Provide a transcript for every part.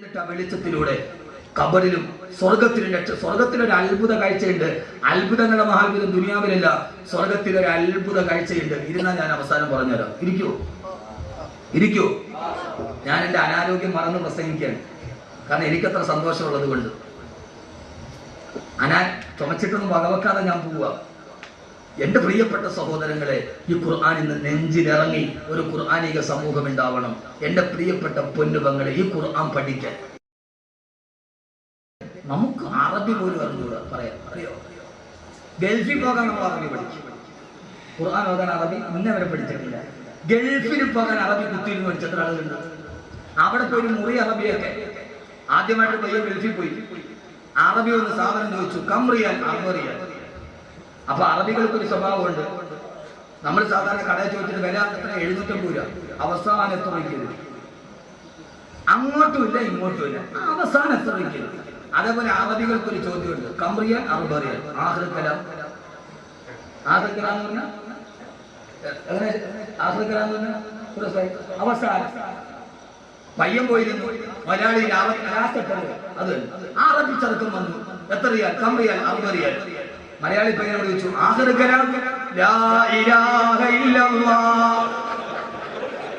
എന്നിട്ട് ആ വെളിച്ചത്തിലൂടെ കബറിലും സ്വർഗത്തിലൊരു അത്ഭുത കാഴ്ചയുണ്ട്. അത്ഭുതങ്ങളുടെ മഹാത്ഭുതം ദുനിയാവിലല്ല, സ്വർഗത്തിലൊരു അത്ഭുത കാഴ്ചയുണ്ട്. ഇരുന്നാ ഞാൻ അവസാനം പറഞ്ഞുതരാം. ഇരിക്കൂ. ഞാൻ എന്റെ അനാരോഗ്യം മറന്ന് പ്രസംഗിക്കുകയാണ്. കാരണം എനിക്കത്ര സന്തോഷമുള്ളത് കൊണ്ട്. ചുമച്ചിട്ടൊന്നും വകവെക്കാതെ ഞാൻ പോവുക. എന്റെ പ്രിയപ്പെട്ട സഹോദരങ്ങളെ, ഈ ഖുർആൻ ഇന്ന് നെഞ്ചിലിറങ്ങി ഒരു ഖുർആനിക സമൂഹം ഉണ്ടാവണം. എന്റെ പ്രിയപ്പെട്ട പൊന്നുപങ്ങളെ, ഈ ഖുർആൻ പഠിക്കാൻ നമുക്ക് അറബി പോലും അറിഞ്ഞൂടാ. അറിയോ? ഗൾഫിൽ പോകാൻ നമ്മൾ അറബി പഠിക്കും. ഖുർആൻ ഓതാൻ അറബി മുന്നേ വരെ പഠിച്ചിട്ടില്ല. ഗൾഫിൽ പോകാൻ അറബി കുത്തിയിരുന്ന് പഠിച്ചത്ര ആളുകളുണ്ട്. അവിടെ പോയി മുറി അറബിയൊക്കെ ആദ്യമായിട്ട് പയ്യൻ ഗൾഫിൽ പോയി അറബി ഒന്ന് സാധനം ചോദിച്ചു, കംറിയാൻ അറബിയാൻ. അപ്പൊ അറബികൾക്കൊരു സ്വഭാവമുണ്ട്. നമ്മൾ സാധാരണ കടയിൽ ചോദിച്ചിട്ട് വില എത്ര 750 രൂപ, അവസാനം എത്ര വയ്ക്കരുത്. അങ്ങോട്ടും ഇല്ല ഇങ്ങോട്ടും ഇല്ല, അവസാനം എത്ര വയ്ക്കരുത്. അതേപോലെ അറബികൾക്കൊരു ചോദ്യമുണ്ട്, കംറിയാൻ അറബിയാൻ. ആഹ്റിക്കലാം എന്ന് പറഞ്ഞാൽ എങ്ങനെ? ആഹ്റിക്കലാന്ന് പറഞ്ഞാൽ അവസാനം. പയ്യൻ പോയിരുന്നു മലയാളി അത് അറബി ചെറുക്കം വന്നു, എത്ര റിയാൽ? കംറിയാൻ അറബിയാൻ. മലയാളി പയ്യനോട് ചോദിച്ചു,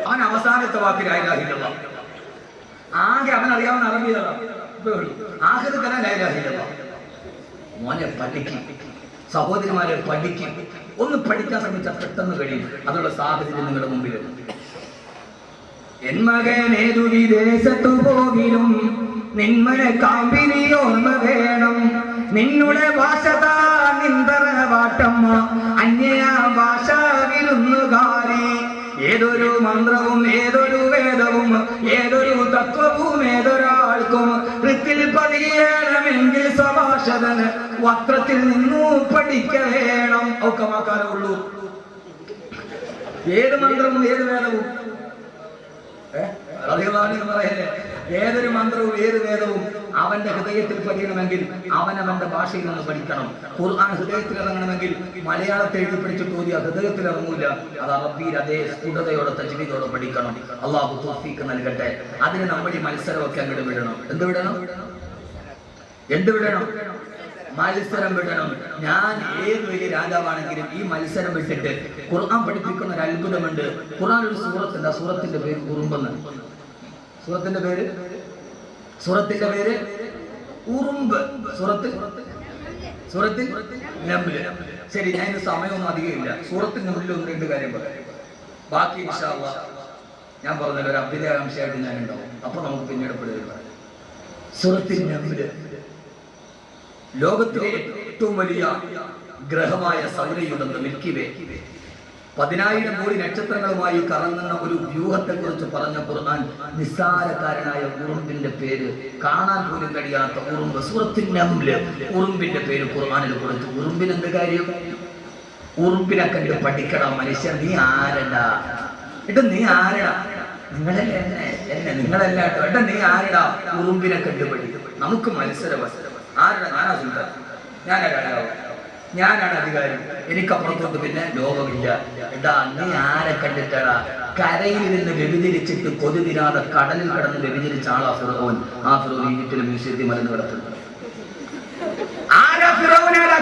അവൻ അവസാനത്തെ വാക്ക് ലാ ഇലാഹ ഇല്ലല്ലാഹ്. ആകെ അവൻ അറിയാവുന്ന അറബിയാണ്. മോനെ പഠിക്കും, സഹോദരിമാരെ പഠിക്കും. ഒന്ന് പഠിക്കാൻ ശ്രമിച്ചാൽ പെട്ടെന്ന് കഴിയും. അതിനുള്ള സാഹചര്യം നിങ്ങളുടെ മുമ്പിലുണ്ട്. എൻ മകൻ ഏതു വിദേശത്തു പോകിലും നിന്മനെ കാമ്പിനി ഓർമ്മ വേണം. നിന്നുടെ ഭാഷ നിന്തറവാട്ടമ്മ അന്യ ഭാഷ വിരുന്നുകാരി. ഏതൊരു മന്ത്രവും ഏതൊരു വേദവും ഏതൊരു തത്വവും ഏതൊരാൾക്കും വൃത്തിൽ പതിയണമെങ്കിൽ സ്വഭാഷതന് വക്രത്തിൽ നിന്നു പഠിക്ക വേണം. ഒക്കെ മാക്കാനേ ഉള്ളൂ. ഏത് മന്ത്രവും ഏത് വേദവും പറയല്ലേ, ഏതൊരു മന്ത്രവും ഏത് വേദവും അവന്റെ ഹൃദയത്തിൽ പഠിക്കണമെങ്കിൽ അവനവന്റെ ഭാഷയിൽ നിന്ന് പഠിക്കണം. ഖുർആൻ ഹൃദയത്തിൽ ഇറങ്ങണമെങ്കിൽ മലയാളത്തെ എഴുതി പഠിച്ചിട്ട് ഓതിയ ഹൃദയത്തിൽ ഇറങ്ങൂല. അത് അറബിയിൽ അതേ സ്ഫുടതയോടെ തജ്വീദോടെ പഠിക്കണം. അള്ളാഹു തൗഫീഖ് നൽകട്ടെ. അതിന് നമ്മൾ ഈ മത്സരമൊക്കെ അങ്ങോട്ട് വിടണം. എന്ത് വിടണം? മത്സരം വിടണം. ഞാൻ ഏത് വലിയ രാജാവാണെങ്കിലും ഈ മത്സരം വിട്ടിട്ട് ഖുർആൻ പഠിപ്പിക്കുന്ന ഒരു അത്ഭുതമുണ്ട്. ഖുർആൻ ഒരു സൂറത്തുണ്ട്. ആ സൂറത്തിന്റെ പേര് ഉറുമ്പെന്ന്. സൂറത്തിന്റെ പേര് ഉറുമ്പ്. സൂറത്തിൽ നംല്. ശരി, ഞാൻ ഇന്ന് സമയമൊന്നും അധികമില്ല. സൂറത്തിൽ നംലിൽ 1-2 കാര്യം പറയാം. ബാക്കി ഇൻഷാ അല്ലാഹ് ഞാൻ പറഞ്ഞല്ലോ, ഒരു അഭ്യുദയാംശമായിട്ട് ഞാൻ ഉണ്ടാവും. അപ്പൊ നമുക്ക് പിന്നീട് പറയാം. സൂറത്തിൽ നംല് ലോകത്തിലെ ഏറ്റവും വലിയ ഗ്രഹമായ സൗരയൂഥം മിൽക്കി വേ 10,000 കോടി നക്ഷത്രങ്ങളുമായി കറങ്ങുന്ന ഒരു വ്യൂഹത്തെ കുറിച്ച് പറഞ്ഞ ഖുർആൻ നിസ്സാരക്കാരനായ ഉറുമ്പിന്റെ പേര്, കാണാൻ പോലും കഴിയാത്ത ഉറുമ്പ്, സൂറത്തുൻ നംല്, ഉറുമ്പിന്റെ പേര് ഖുർആനിൽ കൊടുത്തു. ഉറുമ്പിന് എന്ത് കാര്യം? ഉറുമ്പിനെ കണ്ട് പഠിക്കണം മനുഷ്യൻ. നീ ആരടാ? നീ ആരടാ? നിങ്ങളല്ല കേട്ടോ. നീ ആരടാ? ഉറുമ്പിനെ കണ്ട് പഠിക്കും. നമുക്ക് മത്സരം. ആരടാ? ഞാനാ സുൽത്താൻ, ഞാനാ രാജാവ്, ഞാനാണ് അധികാരി, എനിക്കപ്പുറത്തോട്ട് പിന്നെ ലോകമില്ല. നീ ആരെ കണ്ടിട്ടാടാ? കരയിൽ നിന്ന് വ്യഭിചരിച്ചിട്ട് കൊതി തീരാതെ കടലിൽ കിടന്ന് വ്യഭിചരിച്ച ആളാ ഫിറഔൻ. ആ ഫിറഔൻ ഈജിപ്തിലെ മ്യൂസിയത്തിൽ മലന്ന് കിടത്തുന്നു.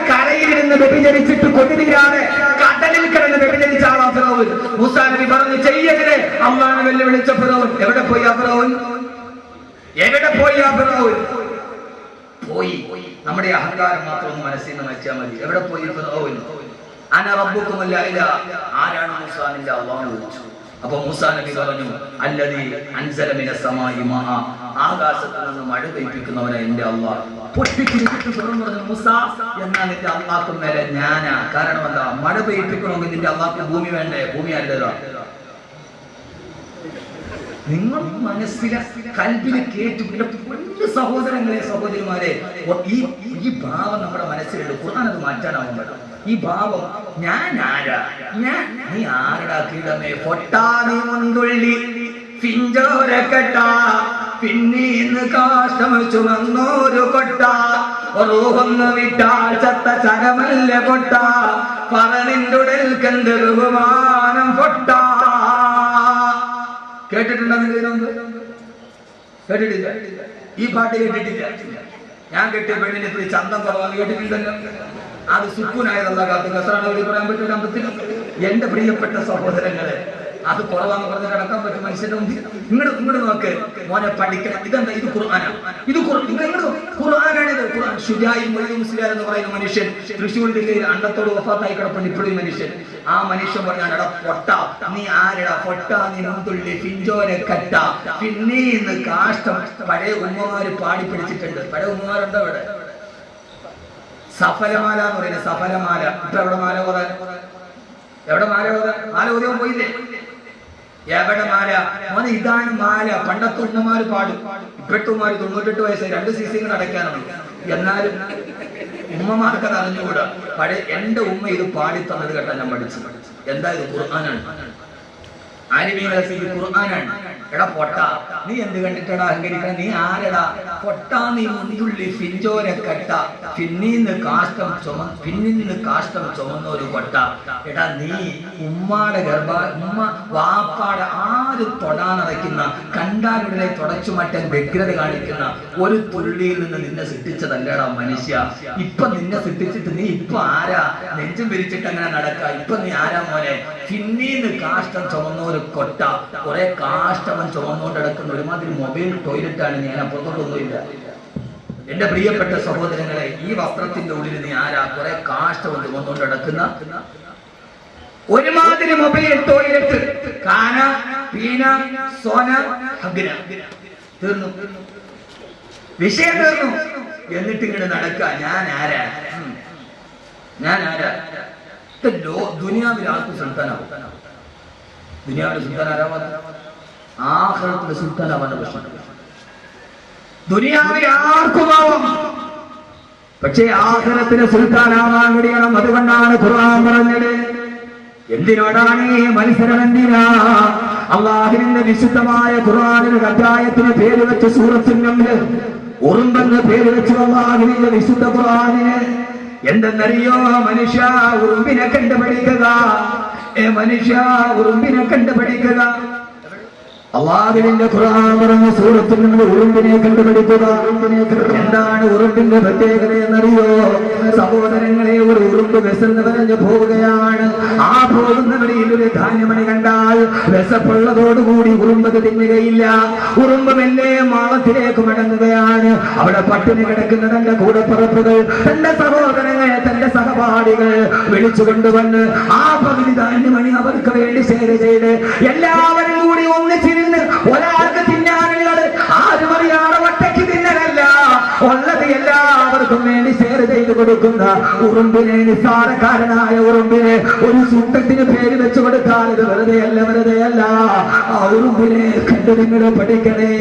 കരയിൽ നിന്ന് വ്യഭിചരിച്ചിട്ട് കൊതി തീരാതെ കടലിൽ കിടന്ന് വ്യഭിചരിച്ച ആളാ ഫിറഔൻ. മൂസാ നബി പറഞ്ഞു ചെയ്യരുത്. അല്ലാഹുവിനെ വെല്ലുവിളിച്ച ഫിറഔൻ എവിടെ പോയി? നമ്മുടെ അഹങ്കാരം മാത്രം ഒന്ന് മനസ്സിൽ നിന്ന് വെച്ചാൽ മതി. എവിടെ പോയി ഫിറഔൻ? അന റബ്ബുക്കുമുൽ അഅ്ല. ആരാണ് മൂസാ? അല്ലാഹു വിളിച്ചു. അപ്പൊ മൂസാ നബി പറഞ്ഞു, അല്ലദീ അൻസല മിനസ് സമാഇ മാഅ. ആകാശത്ത് നിന്ന് മഴ പെയ്യിക്കുന്നവനാ എന്റെ അല്ലാഹ്. പൊട്ടിച്ചിരിച്ചിട്ട് ഫിറഔൻ പറഞ്ഞു, മൂസാ എന്നാ നിന്റെ അല്ലാഹ്ക്ക് മേലെ ഞാനാ. കാരണം എന്താ? മഴ പെയ്യിക്കണമെങ്കിൽ നിന്റെ അല്ലാഹ്ക്ക് ഭൂമി വേണ്ടേ? ഭൂമി ആരുടേതാ? നിങ്ങൾ മനസ്സിലെ കൽബിനെ കേട്ടു. പൊന്നു സഹോദരങ്ങളെ, സഹോദരിമാരെ, ഈ ഭാവം നമ്മുടെ മനസ്സിലുണ്ട്. ഖുർആൻ അത് മാറ്റാനാവുന്ന ഈ ഭാവം. ഞാൻ ആരാ? നീ ആരടാ? കിടമേ പൊട്ടാനി മുന്തുള്ളി പിഞ്ചോരക്കെട്ട പിന്നീന്ന് കാഷ്ടം ചുമന്നോരു കൊട്ട റൂഹൊന്ന് വിട്ടാൽ ചത്ത ചകമല്ല കൊട്ട പറനിന്റുടൽ കണ്ട് ബഹുമാനം പൊട്ട. കേട്ടിട്ടുണ്ടോ? കേട്ടിട്ടില്ല? ഈ പാട്ട് കേട്ടിട്ടില്ല? ഞാൻ കെട്ടിയ പെണ്ണിനെ ഇത്തിരി ചന്തം കുറവാന്ന് കേട്ടിട്ടില്ലല്ലോ. അത് സുക്കൂനായതല്ല കാത്ത് കസറാണ് പറയാൻ പറ്റില്ല അമ്പത്തിൽ. എന്റെ പ്രിയപ്പെട്ട സഹോദരങ്ങളെ, അത് കുറവാന്ന് പറഞ്ഞ് കിടക്കാൻ പറ്റും മനുഷ്യന്റെ മുമ്പിൽ? ഇങ്ങോട്ട് നോക്ക് മോനെ, പഠിക്കണം. ഇതെന്താ? ഇത് ഖുർആനാണ്. ഇത് ഖുർആനാണിത്. ഖുർആൻ. ഷുജായി മുസ്ലിയാർ എന്ന് പറയുന്ന മനുഷ്യൻ തൃശ്ശൂർ ജില്ലയിൽ അണ്ടത്തോട് വഫാത്തായി കിടപ്പുണ്ട് ഇപ്പോഴും മനുഷ്യൻ. ആ മനുഷ്യൻ പറഞ്ഞാണ്, എടാ പൊട്ട, നീ ആരെടാ പൊട്ട, നീ മുന്തുള്ളി ഫിഞ്ചോരെ കട്ട പിന്നീന്ന് കാഷ്ടം. പഴയ ഉമ്മമാര് പാടി പിടിച്ചിട്ടുണ്ട്. പഴയ ഉമ്മമാരുണ്ടോ ഇവിടെ? സഫലമാല എന്ന് പറയുന്നത്, സഫലമാല. ഇപ്പൊ എവിടെ മാല ഓതാൻ? എവിടെ മാല ഓതാൻ? മാല ഓതിയാൻ പോയില്ലേ? എവിടെ മാല മോനെ? ഇതാണ് മാല. പണ്ടത്തെ ഉമ്മമാര് പാടും. ഇപ്പോഴത്തുമാര് 98 വയസ്സായി 2 സീസിങ്ങൾ അടയ്ക്കാനാണ്. എന്നാലും ഉമ്മമാർക്ക് അത് അറിഞ്ഞുകൂടാ. പഴയ എന്റെ ഉമ്മ ഇത് പാടി തന്നത് കേട്ടാ ഞാൻ പഠിച്ചത്. എന്താ ഇത്? ഖുർആനാണ്. ഖുർആനാണ്. എടാ പൊട്ട, നീ എന്ത് കണ്ടിട്ടടാ അഹങ്കരിക്കണം? നീ ആരെടാ പൊട്ട, നീ മുന്തുള്ളി ഫിഞ്ചോര കട്ട പിന്നീന്ന് കാഷ്ടം ചുമന്ന ഒരു കൊട്ട. എടാ നീ ഉമ്മാടെ ഉമ്മ വാപ്പാടെ ആരും തൊടാനറയ്ക്കുന്ന, കണ്ടാലുടനെ തുടച്ചു മാറ്റാൻ വ്യഗ്രത കാണിക്കുന്ന ഒരു തുള്ളിയിൽ നിന്ന് നിന്നെ സൃഷ്ടിച്ചതല്ലടാ മനുഷ്യ. ഇപ്പൊ നിന്നെ സൃഷ്ടിച്ചിട്ട് നീ ഇപ്പൊ ആരാ? നെഞ്ചും വിരിച്ചിട്ട് അങ്ങനെ നടക്ക. ഇപ്പൊ നീ ആരാ മോനെ? പിന്നീന്ന് കാഷ്ടം ചുമന്ന ഒരു കൊട്ട. കുറെ കാഷ്ടവൻ ചുമന്നുകൊണ്ട് കിടക്കുന്ന ഒരുമാതിരി മൊബൈൽ ടോയ്ലറ്റാണ്. ഞാൻ അപ്പുറത്തോട്ടൊന്നുമില്ല. എന്റെ പ്രിയപ്പെട്ട സഹോദരങ്ങളെ, ഈ വസ്ത്രത്തിന്റെ ഉള്ളിൽ നീ ആരാ? കുറെ കാഷ്ടവൻ ചുമന്നുകൊണ്ട് കിടക്കുന്ന ഒരുമാതിരി മൊബൈൽ ടോയ്ലറ്റ്. കാന പീന സോന ഹഗ്ന. തീർന്നു, വിഷയം തീർന്നു. എന്നിട്ട് ഇങ്ങനെ നടക്ക. ഞാൻ ആരാ? ദുനിയാവിൽ ആർക്കും സുൽത്താനാവും. ദുനിയാവിലെ സുൽത്താൻ ആരാവാൻ? ആഖിറത്തിലെ സുൽത്താനാവാൻ പ്രശ്നം. ദുനിയാവിൽ ആർക്കുമാവും, പക്ഷേ ആഖിറത്തിലെ സുൽത്താനാവാൻ കഴിയണം. അതുകൊണ്ടാണ് ഖുർആൻ പറഞ്ഞത്. എന്തിനോടാണ് ഈ മത്സരം? എന്തിനാ? അല്ലാഹുവിന്റെ വിശുദ്ധമായ ഖുർആനിലെ അധ്യായത്തിന് പേര് വെച്ച് സൂറത്തുൽ നംൽ, ഉറുമ്പെന്ന് പേര് വെച്ച് അല്ലാഹുവിന്റെ വിശുദ്ധ ഖുർആനിനെ. എന്തെന്നറിയോ മനുഷ്യ? ഉറുമ്പിനെ കണ്ടുപിടിക്കുക. മനുഷ്യ, ഉറുമ്പിനെ കണ്ടുപിടിക്കുക. അല്ലാഹുവിന്റെ ഖുർആൻ പറഞ്ഞ സൂറത്തിൽ നിന്ന് ഉറുമ്പിനെ കണ്ടുപിടിക്കുക. എന്താണ് ഉറുമ്പിന്റെ പ്രത്യേകത എന്നറിയോ സഹോദരങ്ങളെ? ഒരു ഉറുമ്പ് വിശന്ന് പറഞ്ഞ് പോവുകയാണ്. ആ പോകുന്ന വഴിയിൽ ഒരു ധാന്യമണി കണ്ടാൽ വിശപ്പുള്ളതോടുകൂടി ഉറുമ്പത് തിന്നുകയില്ല. ഉറുമ്പ് മെല്ലെ മാളത്തിലേക്ക് മടങ്ങുകയാണ്. അവിടെ പട്ടിണി കിടക്കുന്ന തന്റെ കൂടപ്പുറപ്പുകൾ, തന്റെ സഹോദരങ്ങൾ, തന്റെ സഹപാഠികൾ വിളിച്ചു കൊണ്ടുവന്ന് ആ പകുതി ധാന്യമണി അവർക്ക് വേണ്ടി ഷെയർ ചെയ്ത് എല്ലാവരും കൂടി ഒന്നിച്ചിരുന്ന് ഒരാൾക്ക് തിന്നാനുള്ളത് ആരും അറിയാതെ ഒറ്റയ്ക്ക് തിന്നലല്ല, ഉള്ളത് എല്ലാവർക്കും വേണ്ടി ഷെയർ ചെയ്ത് കൊടുക്കുന്ന ഉറുമ്പിനെ, നിസ്സാരക്കാരനായ ഉറുമ്പിനെ ഒരു സൂക്തത്തിന് പേര് വെച്ചു കൊടുത്താൽ ഇത് വെറുതെയല്ല. ആ ഉറുമ്പിനെ കണ്ടു നിങ്ങൾ പഠിക്കണേ.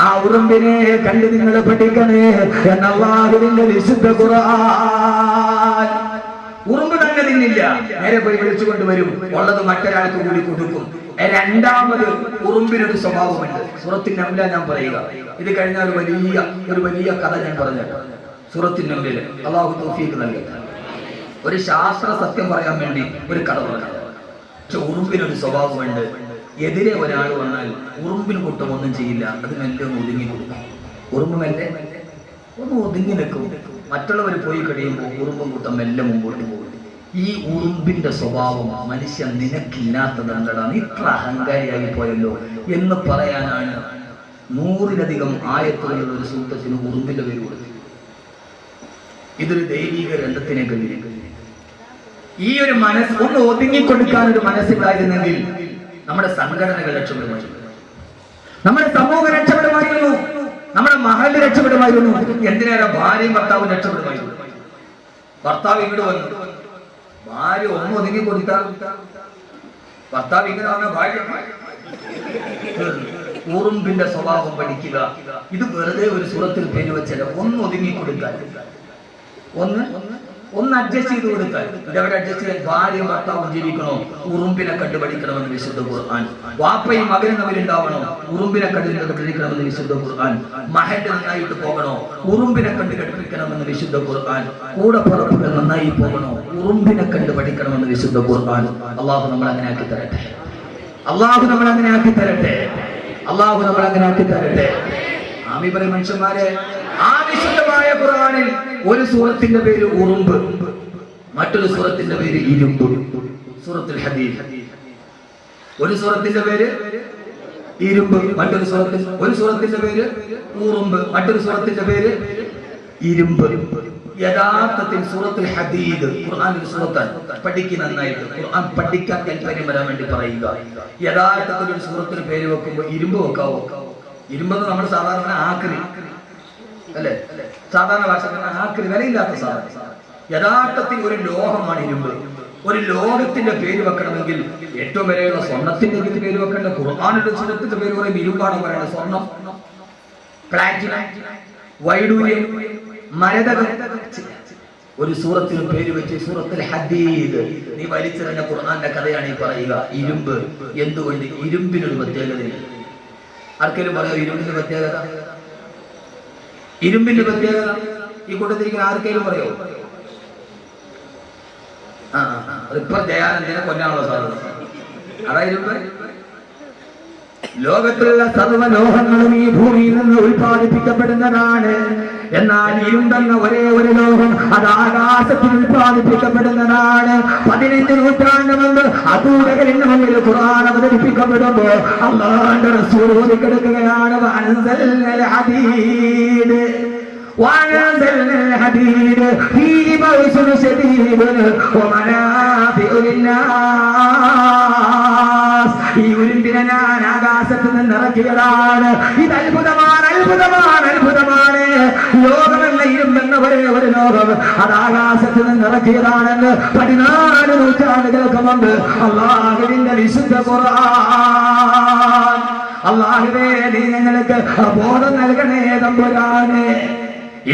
ആ ഉറുമ്പിനെ കണ്ടു നിങ്ങൾ പഠിക്കണേ എന്ന അല്ലാഹുവിന്റെ വിശുദ്ധ ഖുർആൻ. ഉറുമ്പ് തന്നെ തിന്നില്ല, നേരെ പോയി വിളിച്ചുകൊണ്ട് വരും. ഉള്ളത് മറ്റൊരാൾക്ക് കൂടി കൊടുക്കും. രണ്ടാമത് ഉറുമ്പിനൊരു സ്വഭാവമുണ്ട്. സൂറത്തുൽ നംല ഞാൻ പറയുക. ഇത് കഴിഞ്ഞാൽ ഒരു വലിയ കഥ ഞാൻ പറഞ്ഞു. സൂറത്തുൽ നംലിൽ അല്ലാഹു തൗഫീഖ് നൽകട്ടെ. ഒരു ശാസ്ത്ര സത്യം പറയാൻ വേണ്ടി ഒരു കഥ പറഞ്ഞു. പക്ഷെ ഉറുമ്പിനൊരു സ്വഭാവമുണ്ട്. എതിരെ ഒരാൾ വന്നാൽ ഉറുമ്പിന് കൂട്ടം ഒന്നും ചെയ്യില്ല. അത് മെല്ലെ ഒന്ന് ഒതുങ്ങി കൊടുക്കും. ഉറുമ്പ് മെല്ലെ ഒന്ന് ഒതുങ്ങി നിൽക്കും. മറ്റുള്ളവർ പോയി കഴിയുമ്പോൾ ഉറുമ്പും കൂട്ടം മെല്ലെ മുമ്പോട്ട് പോകും. ഈ ഉറുമ്പിന്റെ സ്വഭാവം മനുഷ്യൻ നിനക്കില്ലാത്തതെന്താ, നീ ഇത്ര അഹങ്കാരിയായി പോയല്ലോ എന്ന് പറയാനാണ് 100-ലധികം ആയത്തുകളുള്ള ഒരു സൂക്തത്തിന് ഉറുമ്പിന്റെ പേര് കൊടുത്തു. ഇതൊരു ദൈവിക രംഗത്തിനെ കഴിഞ്ഞു. ഈ ഒരു മനസ്സ് ഒന്ന് ഒതുങ്ങിക്കൊടുക്കാൻ ഒരു മനസ്സിലായിരുന്നെങ്കിൽ നമ്മുടെ സംഘടനകൾ രക്ഷപ്പെടുമായിരുന്നു, നമ്മുടെ സമൂഹം രക്ഷപ്പെടുമായിരുന്നു, നമ്മുടെ മഹല്ല് രക്ഷപ്പെടുമായിരുന്നു. എന്തിനേറെ ഭാര്യയും ഭർത്താവും രക്ഷപ്പെടുമായിരുന്നു. ഭർത്താവ് ഇങ്ങോട്ട് വന്നു, ഭാര്യ ഒന്ന് ഒതുങ്ങി കൊടുത്താൽ ഭർത്താവ് ഇങ്ങനെ വന്ന ഭാര്യ ഉറുമ്പിന്റെ സ്വഭാവം പഠിക്കുക. ഇത് വെറുതെ ഒരു സൂറത്തിൽ പേര് വെച്ചല്ല. ഒന്ന് ഒതുങ്ങി കൊടുക്കാൻ, ഒന്ന് അഡ്ജസ്റ്റ് ചെയ്ത് കൊടുത്താൽ. ഇതവിടെ അഡ്ജസ്റ്റ് ചെയ്യാൻ ഭാര്യയും ഭർത്താവും ജീവിക്കണോ? ഉറുമ്പിനെ കണ്ടുപഠിക്കണമെന്ന് വിശുദ്ധ ഖുർആൻ. വാപ്പയും മകനും തമ്മിലുണ്ടാവണോ? ഉറുമ്പിനെ കണ്ടുപഠിക്കണമെന്ന് വിശുദ്ധ ഖുർആൻ. മഹല്ല് നന്നായിട്ട് പോകണോ? ഉറുമ്പിനെ കണ്ടുപഠിക്കണമെന്ന് വിശുദ്ധ ഖുർആൻ. കൂടെ പുറപ്പുകൾ നന്നായി പോകണോ? ഉറുമ്പിനെ കണ്ടുപഠിക്കണമെന്ന് വിശുദ്ധ ഖുർആൻ. അള്ളാഹു നമ്മളങ്ങനെ ആക്കി തരട്ടെ. അള്ളാഹു നമ്മളങ്ങനെ ആക്കി തരട്ടെ. അള്ളാഹു നമ്മൾ അങ്ങനെ ആക്കി തരട്ടെ. ആമീൻ പറയും മനുഷ്യന്മാരെ. ആ വിശുദ്ധമായ ഖുർആനിൽ ഒരു സൂറത്തിന്റെ പേര് ഉറുമ്പ്, മറ്റൊരു സൂറത്തിന്റെ പേര് ഇരുമ്പ്. സൂറത്തുൽ ഹദീദ്. ഒരു സൂറത്തിന്റെ പേര് ഇരുമ്പ്, മറ്റൊരു സൂറത്തിന്റെ പേര് ഉറുമ്പ്, മറ്റൊരു സൂറത്തിന്റെ പേര് ഇരുമ്പ്. യഥാർത്ഥത്തിൽ സൂറത്തുൽ ഹദീദ് ഖുർആനിൽ സൂറത്താണ്. പഠിക്കുന്ന നന്നായിട്ട് ഖുർആൻ പഠിക്കാൻ താല്പര്യം വരാൻ വേണ്ടി പറയുക. യഥാർത്ഥത്തിൽ ഒരു സൂറത്തിന് പേര് വെക്കുമ്പോൾ ഇരുമ്പ് വെക്കാവോ? ഇരുമ്പെന്ന് നമ്മൾ സാധാരണ ആക്രി അല്ലെ, സാധാരണ ഭാഷ ആക്രി, വിലയില്ലാത്ത സാധനം. യഥാർത്ഥത്തിൽ ഒരു ലോഹമാണ് ഇരുമ്പ്. ഒരു ലോകത്തിന്റെ പേര് വെക്കണമെങ്കിൽ ഏറ്റവും വിലയുള്ള സ്വർണത്തിന്റെ പേര് വെക്കേണ്ട. ഖുർആനിന്റെ സൂറത്തിന്റെ പേര് പറയും ഇരുമ്പാണ് പറയുന്നത്. സ്വർണം, പ്ലാറ്റിനം, വൈഡൂര്യം, മരതകം. ഒരു സൂറത്തിന് പേര് വെച്ച് സൂറത്തുൽ ഹദീദ്. നീ വലിച്ചെറിഞ്ഞ ഖുർആന്റെ കഥയാണ് ഈ പറയുക. ഇരുമ്പ്. എന്തുകൊണ്ട്? ഇരുമ്പിനൊരു പ്രത്യേകതയില്ല. ആർക്കെങ്കിലും പറയാം ഇരുമ്പിന്റെ പ്രത്യേകത? ഇരുമ്പിന്റെ പ്രത്യേകത ഈ കൂട്ടത്തിരിക്കുന്ന ആർക്കെങ്കിലും പറയോ? അതിപ്പോ ദയാനന്ദനെ കൊല്ലാനുള്ള സാധ്യത. അതായത് ലോകത്തിലുള്ള സർവ്വലോഹങ്ങളും ഈ ഭൂമിയിൽ നിന്ന് ഉൽപ്പാദിപ്പിക്കപ്പെടുന്നതാണ്. എന്നാൽ ഇരുണ്ടെന്ന ഒരേ ഒരു ലോകം അത് ആകാശത്തിൽ ഉൽപ്പാദിപ്പിക്കപ്പെടുന്നതാണ്. 15 നൂറ്റാണ്ട് മുമ്പ് അബൂജഹലിന്റെ മുമ്പിൽ ഖുർആൻ അവതരിപ്പിക്കപ്പെടുമ്പോ അല്ലാഹുവിന്റെ റസൂൽ ഓതിക്കെടുക്കുകയാണ് വഅൻസൽനൽ ഹദീദ് وأنزلنا الحديد فيه بأس شديد ومنافع للناس. ഈ ഉരുമ്പിനെ ഞാൻ ആകാശത്ത് നിന്ന് ഇറക്കിയതാണ്. ഇത് അത്ഭുതമാണ്, അത്ഭുതമാണ്, അത്ഭുതമാണ്. ലോകമല്ല ഇരുമ്പെന്ന ഒരേ ഒരു ലോകം അത് ആകാശത്ത് നിന്ന് ഇറക്കിയതാണെന്ന് 14 നൂറ്റാണ്ടുകൾക്ക് മുമ്പ് അല്ലാഹുവിന്റെ വിശുദ്ധ ഖുർആൻ. അല്ലാഹുവേ, നീ ഞങ്ങൾക്ക് ബോധം നൽകണേ തമ്പുരാനെ.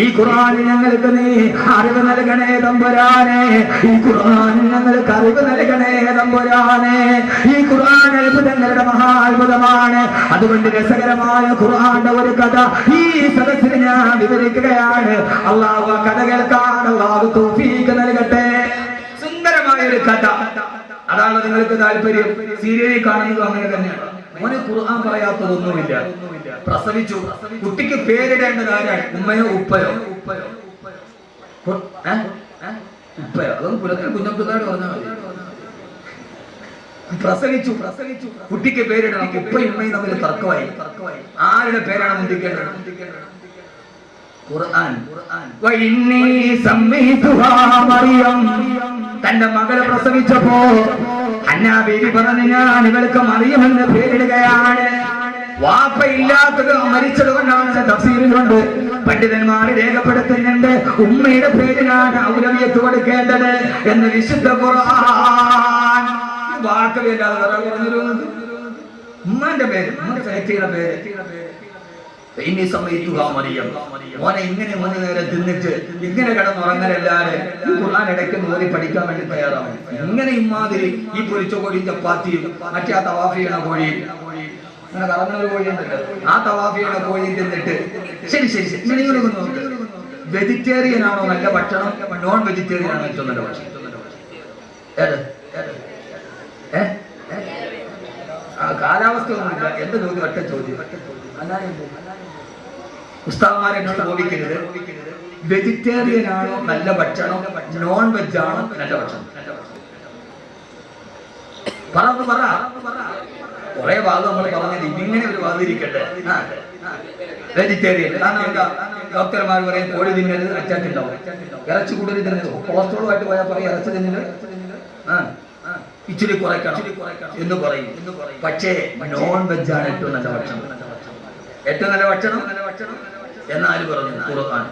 ഈ ഖുർആൻ ഞങ്ങൾക്ക് നീ അറിവ് നൽകണേ തമ്പുരാനെ. ഈ ഖുർആൻ ഞങ്ങൾക്ക് അറിവ് നൽകണേ തമ്പുരാനെ. ഈ ഖുർആൻ അത്ഭുതങ്ങളുടെ മഹാത്ഭുതമാണ്. അതുകൊണ്ട് രസകരമായ ഖുർആന്റെ ഒരു കഥ ഈ സദസ്സിൽ ഞാൻ വിവരിക്കുകയാണ്. അല്ലാഹു ആ കഥ കേൾക്കാൻ അല്ലാഹു തൗഫീഖ് നൽകട്ടെ. സുന്ദരമായ ഒരു കഥ. അതാണ് നിങ്ങൾക്ക് താല്പര്യം. സീരിയലിൽ കാണുന്നത് അങ്ങനെ തന്നെയാണ്. മോനെ ഖുർആൻ പറയാത്തതൊന്നുമില്ല. പ്രസവിച്ചു, കുട്ടിക്ക് പേരിടേണ്ടത് ആരാണ്? ഉമ്മയോ ഉപ്പയോ? ഉപ്പയോ? അതൊന്നും പുലത്തിൽ കുഞ്ഞപ്പിള്ളാട് പറഞ്ഞാൽ മതി. പ്രസവിച്ചു, കുട്ടിക്ക് പേരിടണം. ഉപ്പയും ഉമ്മയും തമ്മിൽ തർക്കമായി. ആരുടെ പേരാണ് മുന്തിക്കേണ്ടത്? ഖുർആൻ. തന്റെ മകളെ പ്രസവിച്ചപ്പോ ഹന്നാ ബീവി പറഞ്ഞു, ഞാൻ ഇവൾക്ക് മറിയമെന്ന് പേരിടുകയാണ്. വാപ്പ ഇല്ലാത്തത് മരിച്ചത് കൊണ്ടാണ് തഫ്സീറിലുണ്ട്. പണ്ഡിതന്മാർ രേഖപ്പെടുത്തുന്നുണ്ട് ഉമ്മയുടെ പേരിനാണ് ഔലവിയത്ത് കൊടുക്കേണ്ടത് എന്ന് വിശുദ്ധ ഖുർആൻ. വാക്കവില്ലാതെ പറഞ്ഞൊരു ഉമ്മാന്റെ പേര്, ഉമ്മയുടെ ചേച്ചിയുടെ പേര്. ഇനി സമയത്തുക മറിയം. മോനെ ഇങ്ങനെ 3 നേരം തിന്നിട്ട് ഇങ്ങനെ കിടന്നുറങ്ങലല്ലാതെ ഖുർആൻ ഇടയ്ക്ക് ഓതി പഠിക്കാൻ വേണ്ടി തയ്യാറാവും. ഇങ്ങനെ ഇമാതിരി ഈ പൊരിച്ച കോഴിയും ചപ്പാത്തിയും മറ്റേ ആ തവാഫ് ചെയ്യണ കോഴി, അങ്ങനെ കറങ്ങുന്ന കോഴി ഉണ്ടല്ലോ, ആ തവാഫ് ചെയ്യണ കോഴി തിന്നിട്ട് ശരി ശരി ശരി ഇങ്ങനെ നോക്ക്. വെജിറ്റേറിയൻ ആണോ നല്ല ഭക്ഷണം, നോൺ വെജിറ്റേറിയൻ ആണോ ഏറ്റവും നല്ല ഭക്ഷണം? കാലാവസ്ഥ ഒന്നുമില്ല. എന്റെ ചോദ്യം ഒറ്റ ചോദ്യം. ഉസ്താദ്മാരെ ചോദിക്കരുത്. വെജിറ്റേറിയൻ ആണോ നല്ല ഭക്ഷണം, നോൺ വെജ് ആണോ നല്ല ഭക്ഷണം? പറ. കുറെ ഭാഗം നമ്മൾ പറഞ്ഞത് ഇതിങ്ങനെ ഒരു വാതിരിക്കട്ടെ. വെജിറ്റേറിയൻ. കാരണം എന്താ? ഡോക്ടർമാർ പറയും കോഴി തിന്നരുത്, അറ്റാക്കുണ്ടാവും. ഇറച്ചി കൂടുതൽ തിന്നരുത്, കൊളസ്ട്രോളുമായിട്ട് പോയാൽ പറയും ഇറച്ചി തിന്നരുത്, ഇച്ചിരി കുറയ്ക്കണം എന്ന് പറയും. പക്ഷേ നോൺ വെജ് ആണ് ഏറ്റവും നല്ല ഭക്ഷണം. ഏറ്റവും നല്ല ഭക്ഷണം എന്നാര് പറഞ്ഞു? ഖുർആൻ.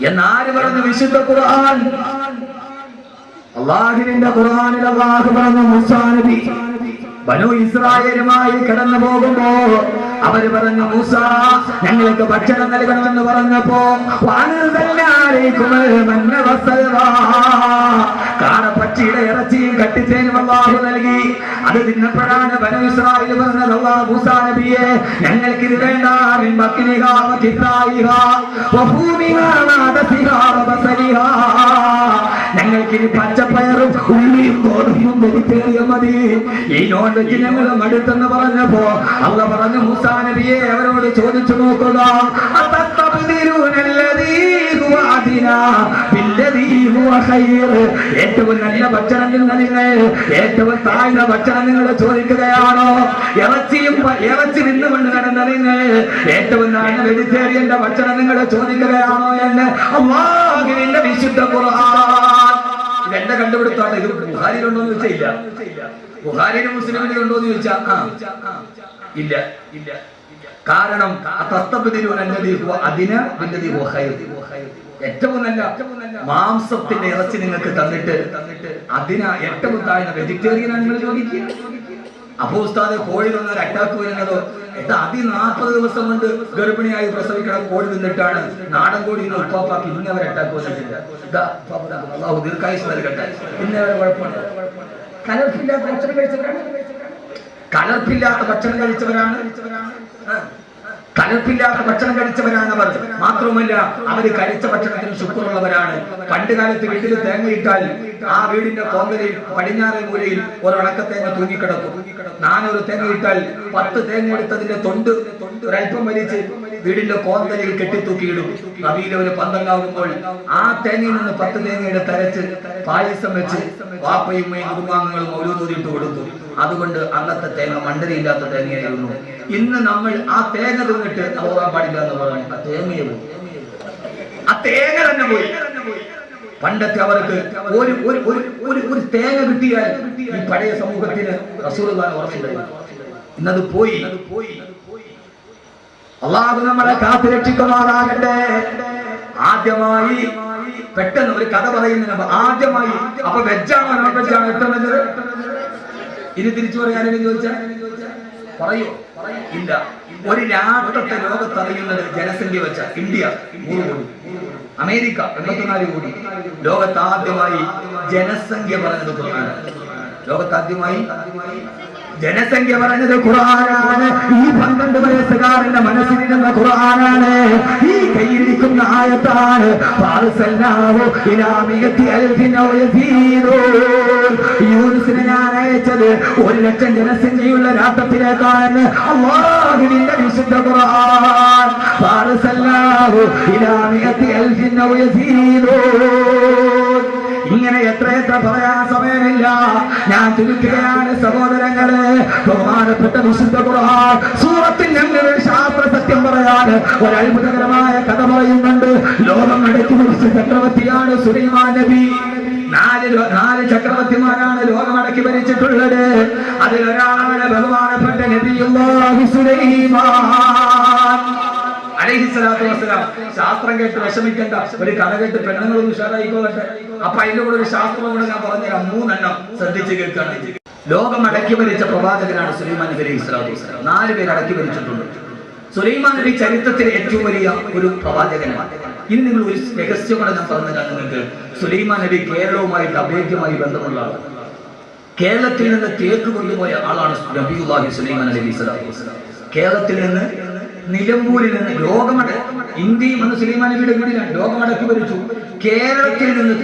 എന്നാര് പറഞ്ഞു? വിശുദ്ധ ഖുർആൻ. അല്ലാഹുവിന്റെ ഖുർആനിൽ അല്ലാഹു പറഞ്ഞു, മൂസാ നബി ബനൂ ഇസ്രായേലുമായി കടന്നു പോകുമ്പോ അവര് പറഞ്ഞു, മൂസ ഞങ്ങൾക്ക് ഭക്ഷണം നൽകണമെന്ന് പറഞ്ഞപ്പോ കാടപ്പച്ചിയുടെ ഇറച്ചിയും കട്ടിത്തേനും അല്ലാഹു നൽകി. അത് തിന്നപ്പോഴാണ് ബനൂ ഇസ്രായേൽ പറഞ്ഞത്, അല്ലാഹു മൂസാ നബിയെ ഞങ്ങൾക്ക് ഇത് വേണ്ട, ഞങ്ങൾക്ക് ഇനി പച്ചപ്പയറും ഉള്ളിയും ഗോതമ്പും വെജിറ്റേറിയൻ മതി, ഈ നോൺ വെജ് ഞങ്ങൾ മടുത്തെന്ന് പറഞ്ഞപ്പോ അള്ള പറഞ്ഞു മൂസാ നബിയെ അവരോട് ചോദിച്ചു നോക്കുക, ഏറ്റവും നല്ല ഭക്ഷണം നിന്ന് നിങ്ങൾ ഏറ്റവും താഴ്ന്ന ഭക്ഷണം നിങ്ങൾ ചോദിക്കുകയാണോ? ഇറച്ചി നിന്നുകൊണ്ട് നടന്ന നിങ്ങൾ ഏറ്റവും താഴ്ന്ന വെജിറ്റേറിയന്റെ ഭക്ഷണം നിങ്ങൾ ചോദിക്കുകയാണോ എന്ന് അല്ലാഹുവിന്റെ വിശുദ്ധ ഖുർആൻ. ഇതെന്റെ കണ്ടുപിടുത്താണ്. ഇത് ബുഖാരിയിലുണ്ടോന്ന് ചോദിച്ചാൽ ഇല്ല, ബുഖാരിയിലും മുസ്ലിമിലും ഉണ്ടോന്ന് ചോദിച്ചാൽ ഇല്ല. കാരണം ഏറ്റവും നല്ല മാംസത്തിന്റെ ഇറച്ചി നിങ്ങൾക്ക് തന്നിട്ട് അതിന് ഏറ്റവും താഴ്ന്ന വെജിറ്റേറിയനാണ് നിങ്ങൾ ചോദിക്കുക. അപ്പോ ഉസ്താദ് കോഴി തന്നൊരു അറ്റാക്ക് വരുന്നതോ 40 ദിവസം കൊണ്ട് ഗർഭിണിയായി പ്രസവിക്കണം കോഴി തിന്നിട്ടാണ് നാടൻ കോഴി ഉപ്പാപ്പാക്കി ഇന്നവരെ അറ്റാക്ക് വന്നിട്ടില്ല. അള്ളാഹു ദീർഘായുസ് നൽകട്ടെ. ഇന്നവരെ കുഴപ്പമുണ്ട്. കലർപ്പില്ലാത്ത ഭക്ഷണം കഴിച്ചവരാണ്, കലർപ്പില്ലാത്ത ഭക്ഷണം കഴിച്ചവരാണ് അവർ. മാത്രവുമല്ല അവര് കഴിച്ച ഭക്ഷണത്തിന് ശുക്രുള്ളവരാണ്. പണ്ട് കാലത്ത് വീട്ടിൽ തേങ്ങയിട്ടാൽ ആ വീടിന്റെ കോങ്കലിൽ പടിഞ്ഞാറേ മൂലയിൽ ഒരടക്കത്തേങ്ങ തൂങ്ങിക്കിടക്കും. 400 തേങ്ങയിട്ടാൽ 10 തേങ്ങ എടുത്തതിന്റെ തൊണ്ട് ഒരൽപ്പം വലിച്ച് വീടിന്റെ കോന്തലിൽ കെട്ടിത്തൂക്കിയിടും. നബിയിലെ ഒരു 12 ആകുമ്പോൾ ആ തേങ്ങയിൽ നിന്ന് 10 തേങ്ങ എടുത്ത് അരച്ച് പായസം വെച്ച് വാപ്പയും കുടുംബാംഗങ്ങളും മൗലൂദ് കൊടുത്തു. അതുകൊണ്ട് അന്നത്തെ തേങ്ങ മണ്ടരിയില്ലാത്ത തേങ്ങയായിരുന്നു. ഇന്ന് നമ്മൾ ആ തേങ്ങ തിന്നിട്ട് പോകാൻ പാടില്ല എന്ന് പറഞ്ഞു. ആ തേങ്ങ തന്നെ പോയി. പണ്ടത്തെ അവർക്ക് ഒരു തേങ്ങ കിട്ടിയാൽ ഈ പഴയ സമൂഹത്തിന് റസൂലുള്ളാഹിനെ ഓർമ്മയുണ്ടായിരുന്നു. ഇന്നത് പോയി. അല്ലാഹു നമ്മളെ കാത്തുരക്ഷിക്കുമാറാകട്ടെ. ആദ്യമായി പെട്ടെന്ന് ഒരു കഥ പറയുന്നതിന് ആദ്യമായി അപ്പൊ വെജാണോ നോൺ വെജാണോ ഏറ്റവും നല്ലത്? ഇനി തിരിച്ചു പറയാനെങ്കിലും ചോദിച്ചാൽ പറയോ? ഇല്ല. ഒരു രാഷ്ട്രത്തെ ലോകത്തറിയുന്നത് ജനസംഖ്യ വെച്ച ഇന്ത്യ 3 കോടി, അമേരിക്ക 84 കോടി. ലോകത്താദ്യമായി ജനസംഖ്യ പറഞ്ഞത് ഖുർആനാണ്. ലോകത്താദ്യമായി ജനസംഖ്യ പറഞ്ഞത് ഖുർആനാണ്. ഈ 12 വയസ്സുകാരന്റെ മനസ്സിലിരുന്ന ഖുർആനാണ്. ഈ കയ്യിലിരിക്കുന്ന ആയത്താണ്. യൂനുസിനെ ഞാൻ അയച്ചത് 1,00,000 ജനസംഖ്യയുള്ള രാഷ്ട്രത്തിലേക്കാണ്. അല്ലാഹുവിന്റെ വിശുദ്ധ ഖുർആൻ. ഇങ്ങനെ എത്ര പറയാൻ സമയമില്ല. ഞാൻ ചുരുക്കുകയാണ് സഹോദരങ്ങളെ. ബഹുമാനപ്പെട്ട വിശുദ്ധ ഖുർആൻ സൂറത്തിൽ ഞങ്ങൾ ശാസ്ത്ര സത്യം പറയാൻ ഒരു അത്ഭുതകരമായ കഥ പറയുന്നുണ്ട്. ലോകം അടക്കി പിടിച്ച ചക്രവർത്തിയാണ് സുലൈമാൻ നബി. 4 ചക്രവർത്തിമാരാണ് ലോകം അടക്കി ഭരിച്ചിട്ടുള്ളത്. അതിലൊരാളാണ് ബഹുമാനപ്പെട്ട നബിയുല്ലാഹി സുലൈമാൻ അലൈഹിസ്സലാത്തു വസ്സലാം. ശാസ്ത്രം കേട്ട് വിഷമിക്കേണ്ട, ഒരു കഥ കേട്ട് പെണ്ണുങ്ങളൊന്നും ഉഷാറായിക്കോട്ടെ. അപ്പൊ അതിന്റെ കൂടെ ഒരു ശാസ്ത്രം കൂടെ ഞാൻ പറഞ്ഞുതരാം. 3 എണ്ണം ശ്രദ്ധിച്ച് കേൾക്കുകയാണ്. ലോകം അടക്കി ഭരിച്ച പ്രവാചകനാണ് സുലൈമാൻ നബി അലൈഹിസ്സലാത്തു വസ്സലാം. 4 പേര് അടക്കി ഭരിച്ചിട്ടുണ്ട്. സുലൈമാൻ നബി ചരിത്രത്തിലെ ഏറ്റവും വലിയ ഒരു പ്രവാചകനാണ്. ഇനി നിങ്ങൾ ഒരു രഹസ്യം കൂടെ ഞാൻ പറഞ്ഞുതരാം നിങ്ങൾക്ക്. സുലൈമാൻ നബി കേരളവുമായിട്ട് അഭേദ്യമായി ബന്ധമുള്ള ആളാണ്. കേരളത്തിൽ നിന്ന് തേക്ക് കൊണ്ടുപോയ ആളാണ് നബിയുല്ലാഹി സുലൈമാൻ നബി സ്വല്ലല്ലാഹു അലൈഹി വസല്ലം. കേരളത്തിൽ നിന്ന് നിലമ്പൂരിൽ നിന്ന് ഇന്ത്യയും അന്ന് സുലൈമാൻ നബിയുടെ വീടിലാണ് ലോകമടക്കി ഭരിച്ചു. കേരളത്തിൽ നിന്ന്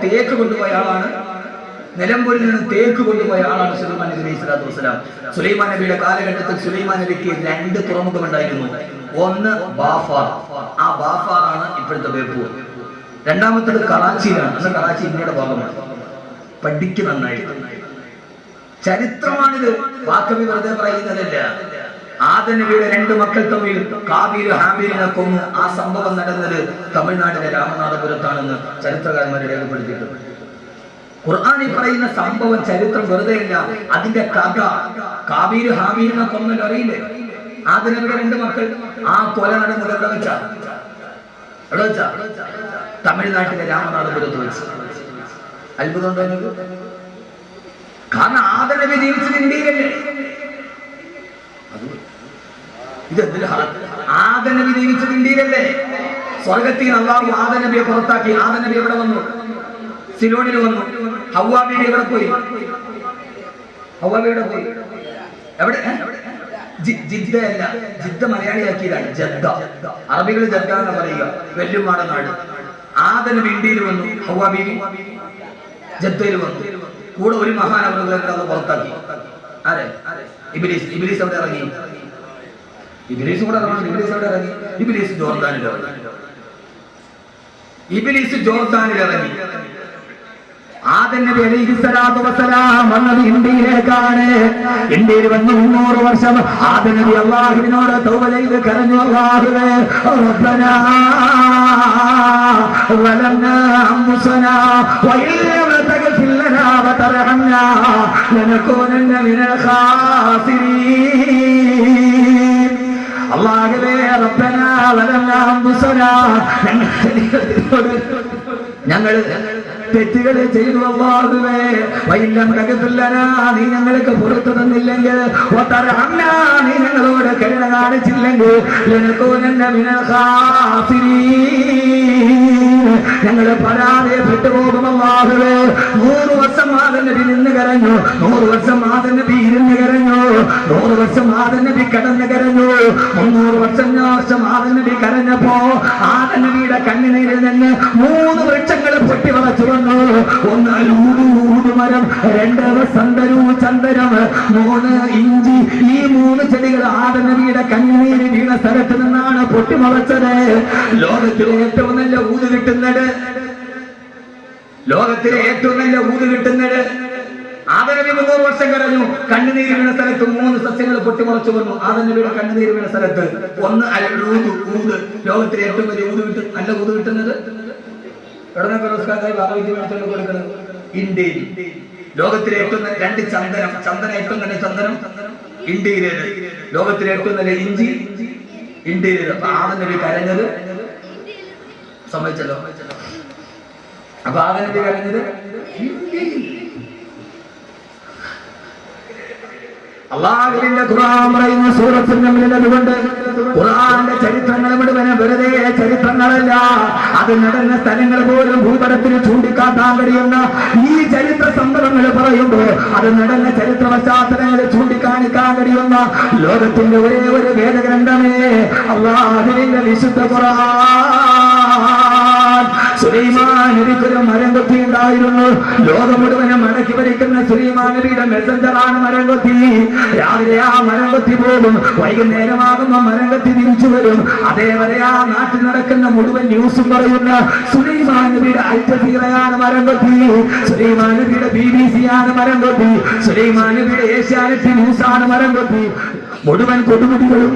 തേക്ക് കൊണ്ടുപോയ ആളാണ്. നിലമ്പൂരിൽ നിന്ന് തേക്ക് കൊണ്ടുപോയ ആളാണ് സുലൈമാൻ നബി സ്വല്ലല്ലാഹു അലൈഹി വസല്ലം. സുലൈമാൻ നബിയുടെ കാലഘട്ടത്തിൽ സുലൈമാൻ നബിക്ക് 2 തുറമുഖമുണ്ടായിരുന്നു. ഒന്ന് ബാഫാർ. ആ ബാഫാറാണ് ഇപ്പോഴത്തെ ബേപ്പൂർ. രണ്ടാമത്തേത് കറാച്ചിയിലാണ്. അന്ന് കറാച്ചി ഇന്ത്യയുടെ ഭാഗമാണ്. പഠിക്ക് നന്നായിട്ട്. ചരിത്രമാണിത്, വാക്കവി വെറുതെ പറയുന്നതല്ല. ആദം നബിയുടെ 2 മക്കൾ തമ്മിൽ കാബീൽ ഹാബീലിനെ കൊന്നു. ആ സംഭവം നടന്നത് തമിഴ്നാട്ടിലെ രാമനാഥപുരത്താണെന്ന് ചരിത്രകാരന്മാർ രേഖപ്പെടുത്തിയിട്ടുണ്ട്. ഖുർആനിൽ പറയുന്ന സംഭവം ചരിത്രം വെറുതെയല്ല, അതിന്റെ കഥ. കാബീൽ ഹാബീലിനെ കൊന്നത് അറിയില്ലേ? ആദം നബിയുടെ 2 മക്കൾ. ആ കൊല നടന്നത് എവിടെ വെച്ചാ? തമിഴ്നാട്ടിലെ രാമനാഥപുരത്ത് വെച്ച്. അത്ഭുതമുണ്ടോ? കാരണം ആദം നബി ജീവിച്ചത് ഇന്ത്യയിലല്ലേ? ആദം നബി ജീവിച്ചത് ഇന്ത്യയിലല്ലേ? സ്വർഗത്തിൽ അല്ലാഹു ആദം നബിയെ പുറത്താക്കി. ആദം നബി എവിടെ വന്നു? സിലോണിൽ വന്നു. ഹവ്വാ ബീവി എവിടെ പോയി? ഹവ്വാ ബീവി എവിടെ പോയി? എവിടെ? ജിദ്ദയല്ല, ജിദ്ദ മലയാളിയാക്കിയതാണ്. ജദ്ദ. അറബികൾ ജദ്ദ എന്ന് പറയുക. വെല്ലുമാട നാട്. ആദം ഇന്ത്യയിൽ വന്നു, ഹവ്വാ ബീവി ജദ്ദയിൽ വന്നു. കൂടെ ഒരു മഹാനവറുകളെ അത് പുറത്താക്കി. ആരെ? ഇബ്ലീസ്. ഇബ്ലീസ് എവിടെ ഇറങ്ങി? ഇബ്ലീസ് കൂടെ ഇറങ്ങി. ഇബ്ലീസ് എവിടെ ഇറങ്ങി? ഇബ്ലീസ് ജോർദാനിൽ ഇറങ്ങി. ഇബ്ലീസ് ജോർദാനിൽ ഇറങ്ങി. ആദം നബി അലൈഹിസ്സലാത്തു വസ്സലാം വന്നത് ഇന്ത്യയിലേക്കാണ്. ഇന്ത്യയിൽ വന്ന് 300 വർഷം ആദം നബി അല്ലാഹുവിനോട് തൗബ ചെയ്ത് കരഞ്ഞു, അല്ലാഹുവേ റബ്ബനാ വലംനാ അൻഫുസനാ വഇല്ലം തഗ്ഫിർ ലനാ വതർഹംനാ ലനകൂനന്ന മിനൽ ഖാസിരീൻ. അല്ലാഹുവേ റബ്ബനാ വലംനാ അൻഫുസനാ, ഞങ്ങൾ തെറ്റുകൾ ചെയ്തു. അല്ലാഹുവേ വഇല്ലം തഗ്ഫിർ ലനാ, നീ ഞങ്ങൾക്ക് പുറത്തു തന്നില്ലെങ്കിൽ, വതർഹംനാ, നീ ഞങ്ങളോട് കരുണ കാണിച്ചില്ലെങ്കിൽ, ലനകൂനന്ന മിനൽ ഖാസിരീൻ, ഞങ്ങൾ പരാജയപ്പെട്ടു പോകും. അല്ലാഹുവേ 100 വർഷം ആദം നബി നിന്ന് കരഞ്ഞു. 100 വർഷം ആദം നബി ഇരുന്ന് കരഞ്ഞു. 100 വർഷം ആദം നബി കടന്ന് കരഞ്ഞു. 300 വർഷം ആദം നബി കരഞ്ഞപ്പോ ആദം നബിയുടെ കണ്ണുനീരിൽ നിന്ന് 3 വൃക്ഷങ്ങൾ പൊട്ടി വളച്ചു വന്നു. ഒന്ന് ഊത് മരം, 2 സന്തരു ചന്ദനം, 3 ഇഞ്ചി. ഈ 3 ചെടികൾ ആദം നബിയുടെ കണ്ണുനീര് വീണ സ്ഥലത്ത് നിന്നാണ് പൊട്ടി മുളച്ചത്. ലോകത്തിലെ ഏറ്റവും നല്ല ഊത് കിട്ടുന്നത്, ലോകത്തിലെ ഏറ്റവും നല്ല ഊത് കിട്ടുന്നത് ആദം നബി 300 വർഷം കരഞ്ഞു. കണ്ണുനീര് വീണ സ്ഥലത്ത് 3 സസ്യങ്ങൾ പൊട്ടിമുളച്ചു വന്നു. ആദം നബിയുടെ കണ്ണുനീര് വീണ സ്ഥലത്ത് ഒന്ന് ഊത്. ലോകത്തിലെ ഏറ്റവും വലിയ ഊത് കിട്ടും, നല്ല ഊത് കിട്ടുന്നത് കൊടുക്കുന്നത് ഇന്ത്യയിൽ. ലോകത്തിലെ ഏറ്റവും നല്ല 2 ചന്ദനം, ഏറ്റവും നല്ല ചന്ദനം ഇന്ത്യയിലേത്. ലോകത്തിലെ ഏറ്റവും നല്ല ഇഞ്ചി ഇന്ത്യയിലേത്. അപ്പൊ ആദം നബി കരഞ്ഞത് സമ്മതിച്ചല്ലോ. അപ്പൊ ആദം നബി കരഞ്ഞത് ഇന്ത്യയിൽ. അല്ലാഹുവിന്റെ ഖുർആൻ പറയുന്ന സൂറത്തുൽ നംലിൽ അതുകൊണ്ട് ഖുർആന്റെ ചരിത്രങ്ങൾ മുഴുവൻ വെറുതെ ചരിത്രങ്ങളല്ല, അത് നടന്ന സ്ഥലങ്ങൾ പോലും ഭൂപടത്തിൽ ചൂണ്ടിക്കാട്ടാൻ കഴിയുന്ന ഈ ചരിത്ര സംഭവങ്ങൾ പറയുമ്പോൾ അത് നടന്ന ചരിത്ര പശ്ചാത്തലങ്ങൾ ചൂണ്ടിക്കാണിക്കാൻ കഴിയുന്ന ലോകത്തിന്റെ ഒരേ ഒരു വേദഗ്രന്ഥമേ അല്ലാഹുവിന്റെ വിശുദ്ധ ഖുർആൻ. സുലൈമാൻ നബിക്കൊരു മരംകൊത്തി ഉണ്ടായിരുന്നു. ലോകം മുഴുവനും മടക്കി ഭരിക്കുന്ന സുലൈമാൻ നബിയുടെ മെസ്സഞ്ചറാണ് മരംകൊത്തി. രാവിലെ ആ മരംകൊത്തി പോകും, വൈകുന്നേരമാകുമ്പോൾ മരംകൊത്തി തിരിച്ചു വരും. അതേവരെ ആ നാട്ടിൽ നടക്കുന്ന മുഴുവൻ ന്യൂസും പറയുന്ന സുലൈമാൻ നബിയുടെ അൽ ജസീറയാണ് മരംകൊത്തി, സുലൈമാൻ നബിയുടെ BBC ആണ് മരംകൊത്തി, സുലൈമാൻ നബിയുടെ ഏഷ്യാനെറ്റ് ന്യൂസാണ് മരംകൊത്തി. മുഴുവൻ കൊടുമുടികളും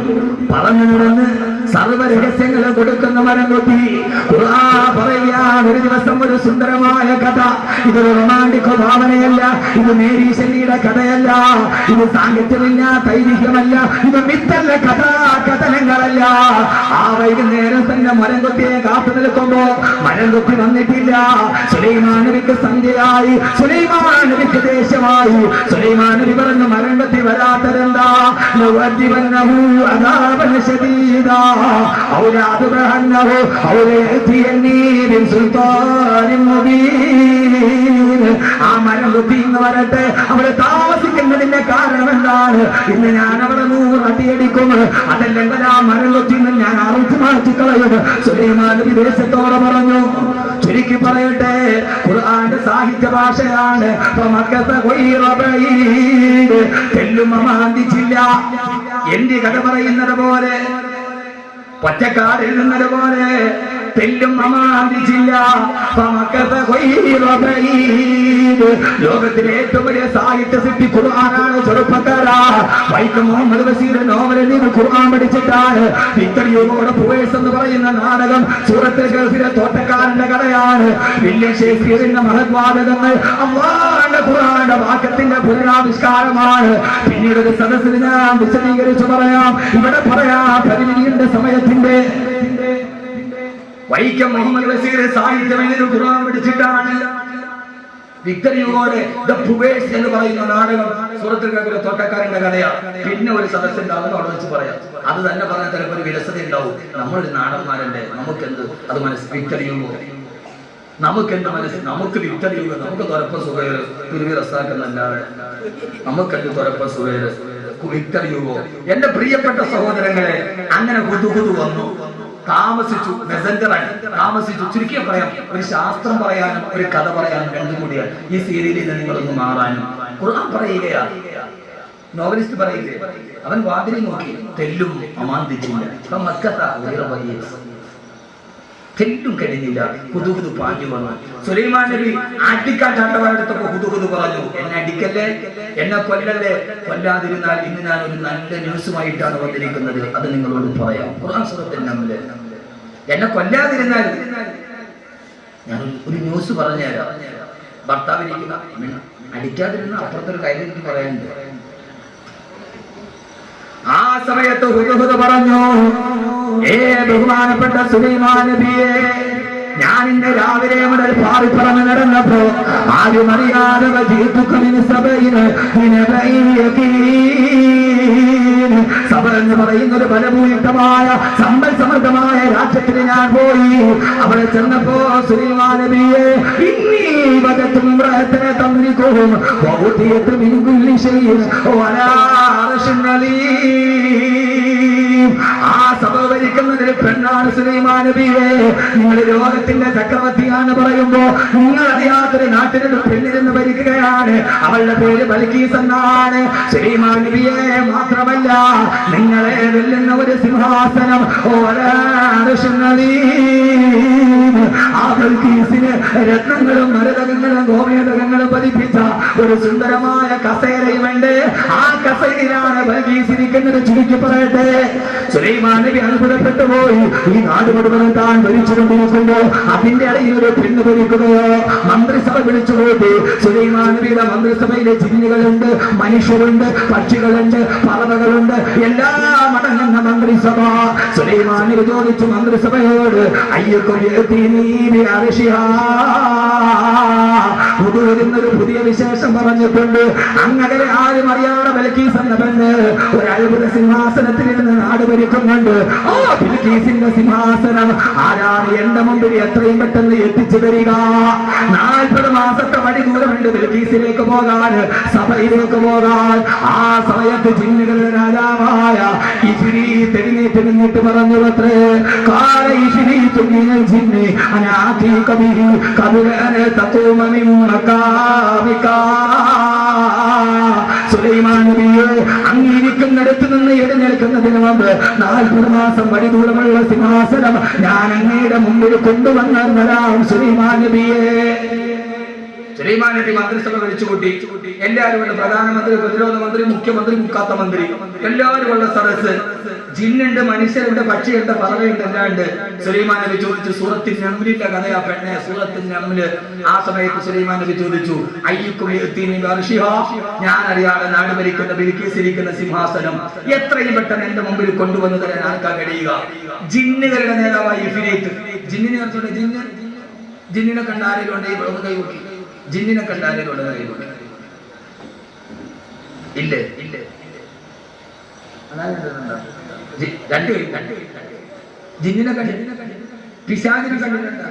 പറഞ്ഞു നടന്ന് സർവ്വ രഹസ്യങ്ങളും കൊടുക്കുന്ന മരംകൊത്തി. ഖുർആൻ പറയുകയാണ്, ഒരു ദിവസം ഒരു സുന്ദരമായ കഥ. ഇതൊരു റൊമാന്റിക് ഭാവനയല്ല, ഇത് മേരി ശല്ലിയുടെ കഥയല്ല, ഇത് സാങ്കത്യമില്ല, തൈരികമല്ല, ഇത് മിത്തല്ല, കഥനങ്ങളല്ല. ആ വൈകുന്നേരം തന്നെ മരംകൊത്തിയെ കാത്തു നിൽക്കുമ്പോ മരംകൊത്തി വന്നിട്ടില്ല. സുലൈമാൻ നബിക്ക് സന്ധ്യയായി, സുലൈമാൻ നബിക്ക് ദേഷ്യമായി. സുലൈമാൻ നബി പറഞ്ഞു, മരംകൊത്തി വരാത്തതെന്താ? لأعذبنه عذابا شديدا أو لأذبحنه أو ليأتيني بسلطان مبين. ആ മരംകൊത്തി ഇന്ന് വരട്ടെ, അവിടെ താമസിക്കുന്നതിന്റെ കാരണം എന്താണ്? ഇന്ന് ഞാൻ അവിടെ 100 അടിയടിക്കും, അതല്ലെങ്കിൽ ആ മരംകൊത്തി ഞാൻ അറുത്ത് മാറ്റി കളയും. സുലൈമാൻ നബി ദേശത്തോടെ പറഞ്ഞു. ചുരുക്കി പറയട്ടെ, ഖുർആന്റെ സാഹിത്യ ഭാഷയാണ്. തെല്ലും അമാന്തിച്ചില്ല. എന്റെ കഥ പറയുന്നത് പോലെ, ഒറ്റക്കാടിൽ നിന്നത് പോലെ തെല്ലും അമാന്തിച്ചില്ല. ലോകത്തിലെ ഏറ്റവും വലിയ സാഹിത്യ സിദ്ധി ഖുർആനാണ്. ചെറുപ്പക്കാരാ, വൈക്കം മുഹമ്മദ് ബഷീർ നോവലിൽ നിന്ന് ഖുർആൻ പഠിച്ചിട്ടാണ്. വിക്ടർ ഹ്യൂഗോയുടെ പൂവേഴ്സ് എന്ന് പറയുന്ന നാടകം സൂറത്തുൽ ഗൾഫിലെ തോട്ടക്കാരന്റെ കഥയാണ്. വില്യം ഷേക്സ്പിയറിന്റെ മഹത്വാദകങ്ങൾ അല്ലാഹുവിന്റെ ഖുർആന്റെ വാക്യത്തിന്റെ പുനരാവിഷ്കാരമാണ്. പിന്നീട് ഒരു സദസ്സിൽ ഞാൻ വിശദീകരിച്ചു പറയാം. ഇവിടെ പറയാം പരിമിതിയുടെ സമയത്തിന്റെ. വൈക്കം മുഹമ്മദ് ബഷീർ സാഹിത്യം ഖുർആൻ പഠിച്ചിട്ടാണ്. വിക്ടർ ഹ്യൂഗോയുടെ ദ പൂവേഴ്സ് എന്ന് പറയുന്ന നാടകം സൂറത്തുൽ ഗൾഫിലെ തോട്ടക്കാരന്റെ കഥയാണ്. പിന്നെ ഒരു സദസ്സുണ്ടാകും, അവിടെ വെച്ച് പറയാം. അത് തന്നെ പറഞ്ഞാൽ ചിലപ്പോൾ ഒരു വിരസത ഉണ്ടാവും. നമ്മളൊരു നാടന്മാരല്ലേ, നമുക്കെന്ത് അത് വിക്ടർ ഹ്യൂഗോ, നമുക്കെന്ത് നമുക്ക് വിക്ടർ ഹ്യൂഗോ, നമുക്ക് തുറപ്പ സുഖേര് തുരുവി റസാക്കെന്നല്ലാതെ നമുക്കെന്ത് തുറപ്പ സുഖേര്. കുളിക്കറിയുമോ? എന്റെ പ്രിയപ്പെട്ട സഹോദരങ്ങളെ, അങ്ങനെ ഹുദുഹുദ് വന്നു, താമസിച്ചു, മെസഞ്ചറായി താമസിച്ചു. ചുരുക്കി പറയാം, ഒരു ശാസ്ത്രം പറയാനും ഒരു കഥ പറയാനും രണ്ടും കൂടിയാണ് ഈ സീരിയലിൽ നിന്ന് നിങ്ങളൊന്ന് മാറാനും. ഖുർആൻ പറയുകയാ, നോവലിസ്റ്റ് പറയുകയെ, അവൻ വാതിലിൽ നോക്കി, തെല്ലും അമാന്തിച്ചില്ല. തെല്ലും കഴിഞ്ഞില്ല, ഹുദുഹുദ് പാഞ്ഞു വന്നു. സുലൈമാൻ നബി അടിക്കാൻ ചാട്ടവാറെടുത്തപ്പോ ഹുദുഹുദ് പറഞ്ഞു, എന്നെ അടിക്കല്ലേ, എന്നെ കൊല്ലല്ലേ, കൊല്ലാതിരുന്നാൽ ഇന്ന് ഞാൻ ഒരു നല്ല ന്യൂസുമായിട്ടാണ് വന്നിരിക്കുന്നത്, അത് നിങ്ങളോട് പറയാം. ഖുർആൻ സൂറത്തുൽ നംൽ, എന്നെ കൊല്ലാതിരുന്നാൽ ഞാൻ ഒരു ന്യൂസ് പറഞ്ഞുതരാം. ഭർത്താവിരിക്കുക, അടിക്കാതിരുന്ന അപ്പുറത്തൊരു കാര്യം എനിക്ക് പറയാനുണ്ട്. ആ സമയത്ത് ഹുദുഹുദ് പറഞ്ഞു, ബഹുമാനപ്പെട്ട സുലൈമാൻ നബിയെ, ഞാൻ ഇന്ന് രാവിലെ മുതൽ പാറിപ്പറന്ന് നടന്നപ്പോ ആരും അറിയാതെ സബ എന്ന് പറയുന്ന ഒരു ബലഭൂയിഷ്ടമായ സമ്പൽ സമൃദ്ധമായ രാജ്യത്തിൽ ഞാൻ പോയി. അവിടെ ചെന്നപ്പോ സുലൈമാൻ നബിയെ ആ സഭ ഭരിക്കുന്നതിന് പെണ്ണാണ് സുലൈമാൻ നബിയെ. നിങ്ങൾ ലോകത്തിന്റെ ചക്രവർത്തിയാന്ന് പറയുമ്പോ നിങ്ങൾ അറിയാത്തൊരു നാട്ടിലൊരു പെണ്ണിരുന്ന് ഭരിക്കുകയാണ്. അവളുടെ പേര് ബൽക്കീസ് എന്നാണ്. സുലൈമാൻ നബിയെ മാത്രമല്ല, നിങ്ങളെ വെല്ലുന്ന ഒരു സിംഹാസനം, ആ ബൽക്കീസിന് രത്നങ്ങളും മരതകങ്ങളും ഗോമേതകങ്ങളും പതിപ്പിച്ച ഒരു സുന്ദരമായ കസേരയുമുണ്ട്. ആ കസേരയിലാണ് ബൽക്കീസ് ഇരിക്കുന്നത്. ചുരുക്കി പറയട്ടെ, സുലൈമാൻ നബി അത്ഭുതപ്പെട്ടു പോയി. ഈ നാട് മുഴുവൻ താൻ ഭരിച്ചുകൊണ്ടിരിക്കുമ്പോ അതിന്റെ ഇടയിൽ ഒരു പെണ്ണ് ഭരിക്കുകയോ? മന്ത്രിസഭ വിളിച്ചുകൂട്ടി. സുലൈമാൻ നബിയുടെ മന്ത്രിസഭയിലെ ജിന്നുകളുണ്ട്, മനുഷ്യരുണ്ട്, പക്ഷികളുണ്ട്, പറവകളുണ്ട്, എല്ലാം അടങ്ങുന്ന മന്ത്രിസഭ. സുലൈമാൻ നബി ചോദിച്ചു മന്ത്രിസഭയോട്, ഒരു പുതിയ വിശേഷം പറഞ്ഞിട്ടുണ്ട്. അങ്ങനെ ആരും അറിയാതെ ബൽക്കീസ് എന്ന പെണ്ണ് ഒരു അത്ഭുത സിംഹാസനത്തിലിരുന്ന് നാട് ഭരിക്കുന്നുണ്ട്. ആ ബൽക്കീസിന്റെ സിംഹാസനം ആരാണ് എന്റെ മുമ്പിൽ എത്രയും പെട്ടെന്ന് എത്തിച്ചു തരിക? 40 മാസത്തെ വഴി ദൂരമുണ്ട് ബൽക്കീസിലേക്ക് പോകാൻ, സഭയിലേക്ക് പോകാൻ. ആ സമയത്ത് ജിന്നുകളുടെ രാജാവായ ഇഫ്രീത്ത് എഴുന്നേറ്റ് നിന്നിട്ട് പറഞ്ഞു അത്രേ, കാല ഇഫ്രീത്തു മിനൽ ജിന്നി അനാ ആതീക ബിഹി ഖബ്ല അൻ തഖൂമ മിൻ മഖാമിക. സുലൈമാൻ നബിയെ, അങ്ങിരിക്കുന്നിടത്ത് നിന്ന് എഴുന്നേൽക്കുന്നതിന് മുമ്പ് 40 മാസം വഴി ദൂരമുള്ള സിംഹാസനം ഞാൻ അങ്ങയുടെ മുമ്പിൽ കൊണ്ടുവന്നതാം സുലൈമാൻ നബിയെ. സുലൈമാൻ നബി മന്ത്രിസഭ വിളിച്ചുകൂട്ടി. എല്ലാവരും ഉണ്ട്, പ്രധാനമന്ത്രി, പ്രതിരോധ മന്ത്രി, മുഖ്യമന്ത്രി, മുക്കാത്ത മന്ത്രി, എല്ലാവരും ഉള്ള സദസ്. ജിന്നുണ്ട്, മനുഷ്യരുണ്ട്, പക്ഷിയുണ്ട്, പറവയുണ്ട്, എല്ലാം ഉണ്ട്. സുലൈമാൻ നബി ചോദിച്ചു, സൂറത്തിൽ നംലിന്റെ കഥയാ പെണ്ണെ, സൂറത്തിൽ നംല്. ആ സമയത്ത് സുലൈമാൻ നബി ചോദിച്ചു, അയ്യുക്കും ഞാൻ അറിയാതെ നാട് ഭരിക്കുന്ന ബിൽക്കീസ് ഇരിക്കുന്ന സിംഹാസനം എത്രയും പെട്ടെന്ന് എന്റെ മുമ്പിൽ കൊണ്ടുവന്നു തരാൻ ആർക്കാ കഴിയുക? ജിന്നുകളുടെ നേതാവായി ഇഫ്രീത്ത്. ജിന്നിനെ ഓർത്തോടെ, ജിന്നിനെ കണ്ടാരേലുണ്ട് ഈ കൈകൊട്ടി, ജിന്നിനെ കണ്ടാരേലുണ്ട് കൈകൊട്ടി. ഇല്ലേ ഇല്ലേ, രണ്ട് ജിന്നിനെ കണ്ടിട്ട് പിശാചിനെ കണ്ടിട്ടുണ്ട്.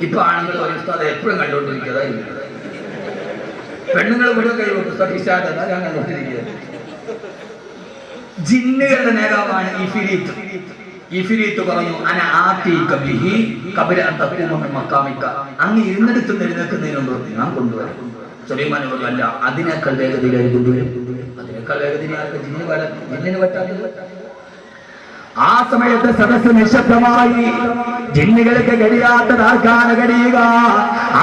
ഇപ്പൊ ആണുങ്ങൾ ഒരു ഉസ്താദ് എപ്പോഴും കണ്ടുകൊണ്ടിരിക്കുന്നതായിരിക്കും. പെണ്ണുങ്ങൾ മുഴുവൻ കൈകൊട്ടു പിശാച്, അതാ ഞാൻ കണ്ടുകൊണ്ടിരിക്കുന്നത്. ജിന്നുകളുടെ നേതാവാണ് ഇഫ്രീത്ത്. ഇഫ്രീത്ത് പറഞ്ഞു, അന ആതീക ബിഹി ഖബ്ല അൻ തഖൂമ മിൻ മഖാമിക. അങ്ങ് ഇരുന്നിടത്ത് എഴുന്നേൽക്കുന്നതിന് മുമ്പ് ഞാൻ കൊണ്ടുവരാം. സുലൈമാൻ പറഞ്ഞു, അല്ല, അതിനേക്കാൾ വേഗതയിലായി കൊണ്ടുവരും. അതിനേക്കാൾ വേഗതയിലാർക്ക് ജിന്നിന് പറ്റാത്തത്. ആ സമയത്ത് സദസ്സ് നിശബ്ദമായി. ജിന്നുകൾക്ക് കഴിയാത്തത് ആർക്കാണ് കഴിയുക?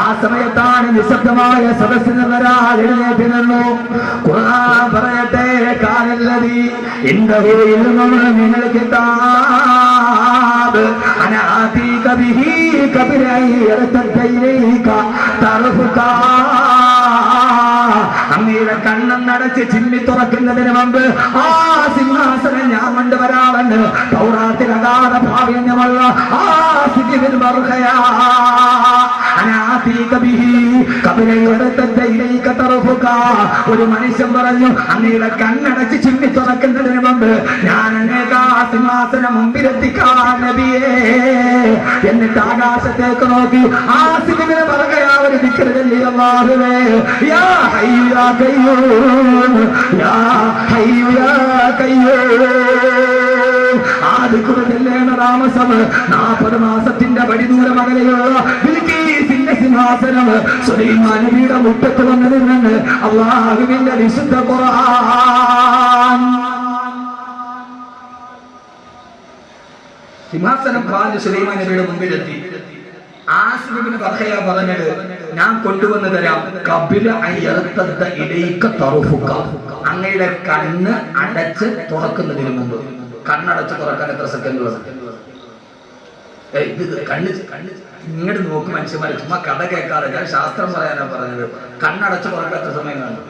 ആ സമയത്താണ് നിശബ്ദമായ സദസ്സിൽ നിന്നൊരാൾ എഴുന്നേറ്റ് നിന്നു. ഖുർആൻ പറയട്ടെ, കാലല്ലദീ ഇൻദഹു ഇൽമുൻ മിനൽ കിതാബ് അനാ ആതീക ബിഹി ഖബ്ല അൻ യർതദ്ദ ഇലൈക തർഫുക. അങ്ങയുടെ കണ്ണടച്ച് ചിമ്മി തുറക്കുന്നതിന് മുമ്പ് ആ സിംഹാസനം ഞാൻ കൊണ്ടുവരാമെന്ന് തൗറാത്തിൽ അഗാധ പ്രാവീണ്യമുള്ള ആ സിദ്ദീഖുൽ ബർഖയ ഒരു മനുഷ്യൻ പറഞ്ഞു, അങ്ങയുടെ കണ്ണടച്ച് ചിമ്മി തുറക്കുന്നതിന് മുമ്പ് ഞാൻ അങ്ങേക്ക് ആ സിംഹാസനം മുമ്പിലെത്തിക്കാൻ നബിയേ. എന്നിട്ട് ആകാശത്തേക്ക് നോക്കി ആ സിദ്ദീഖുൽ ബർഖയ ഒരു ദിക്റല്ലേ അല്ലാഹുവേ യാ ഹയ്യു യാ ഖയ്യൂം യാ ഹയ്യു യാ ഖയ്യൂം ആദികുറല്ലേ നാമസം 40 മാസത്തിന്റെ വഴിദൂരം അകലെയുള്ള ബിൽക്കീസിന്റെ സിംഹാസനം സുലൈമാൻ നബിയുടെ മുറ്റത്ത് വന്നു നിന്ന് അല്ലാഹുവിന്റെ വിശുദ്ധ ഖുർആൻ സിംഹാസനം പാല് സുലൈമാൻ നബിയുടെ മുമ്പിലെത്തി. ആസിബിന് ബർഖയ പറഞ്ഞത് ഞാൻ കൊണ്ടുവന്ന് തരാം. ഖബില അയർത്തദ ഇലൈക തർഫുക അങ്ങയുടെ കണ്ണ് അടച്ച് തുറക്കുന്നതിന് മുമ്പ്. കണ്ണടച്ച് തുറക്കാൻ എത്ര സെക്കൻഡ് വേണം? ഇത് കണ്ണ് ഇങ്ങോട്ട് നോക്ക് മനുഷ്യന്മാരെ, ചുമ്മാ കഥ കേൾക്കാതെ ഞാൻ ശാസ്ത്രം പറയാനാ പറഞ്ഞത്. കണ്ണടച്ച് തുറക്കാൻ എത്ര സമയം കാണും?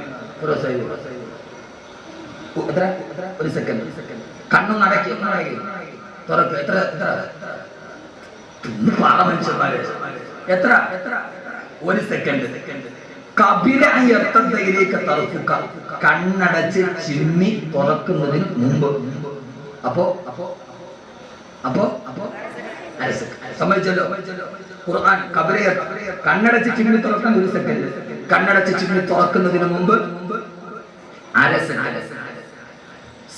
ഒരു സെക്കൻഡ്. കണ്ണൊന്ന് അടക്കി തുറക്ക്. എത്ര പാറ മനുഷ്യന്മാരെ, എത്ര ഒരു സെക്കൻഡ്. കണ്ണടച്ച് ചിമ്മി തുറക്കുന്നതിന് മുമ്പ്. അപ്പോ സമ്മതിച്ചല്ലോ. ഖുർആൻ കണ്ണടച്ച് ചിമ്മി തുറക്കാൻ ഒരു സെക്കൻഡ്, കണ്ണടച്ച് ചിമ്മി തുറക്കുന്നതിന് മുമ്പ്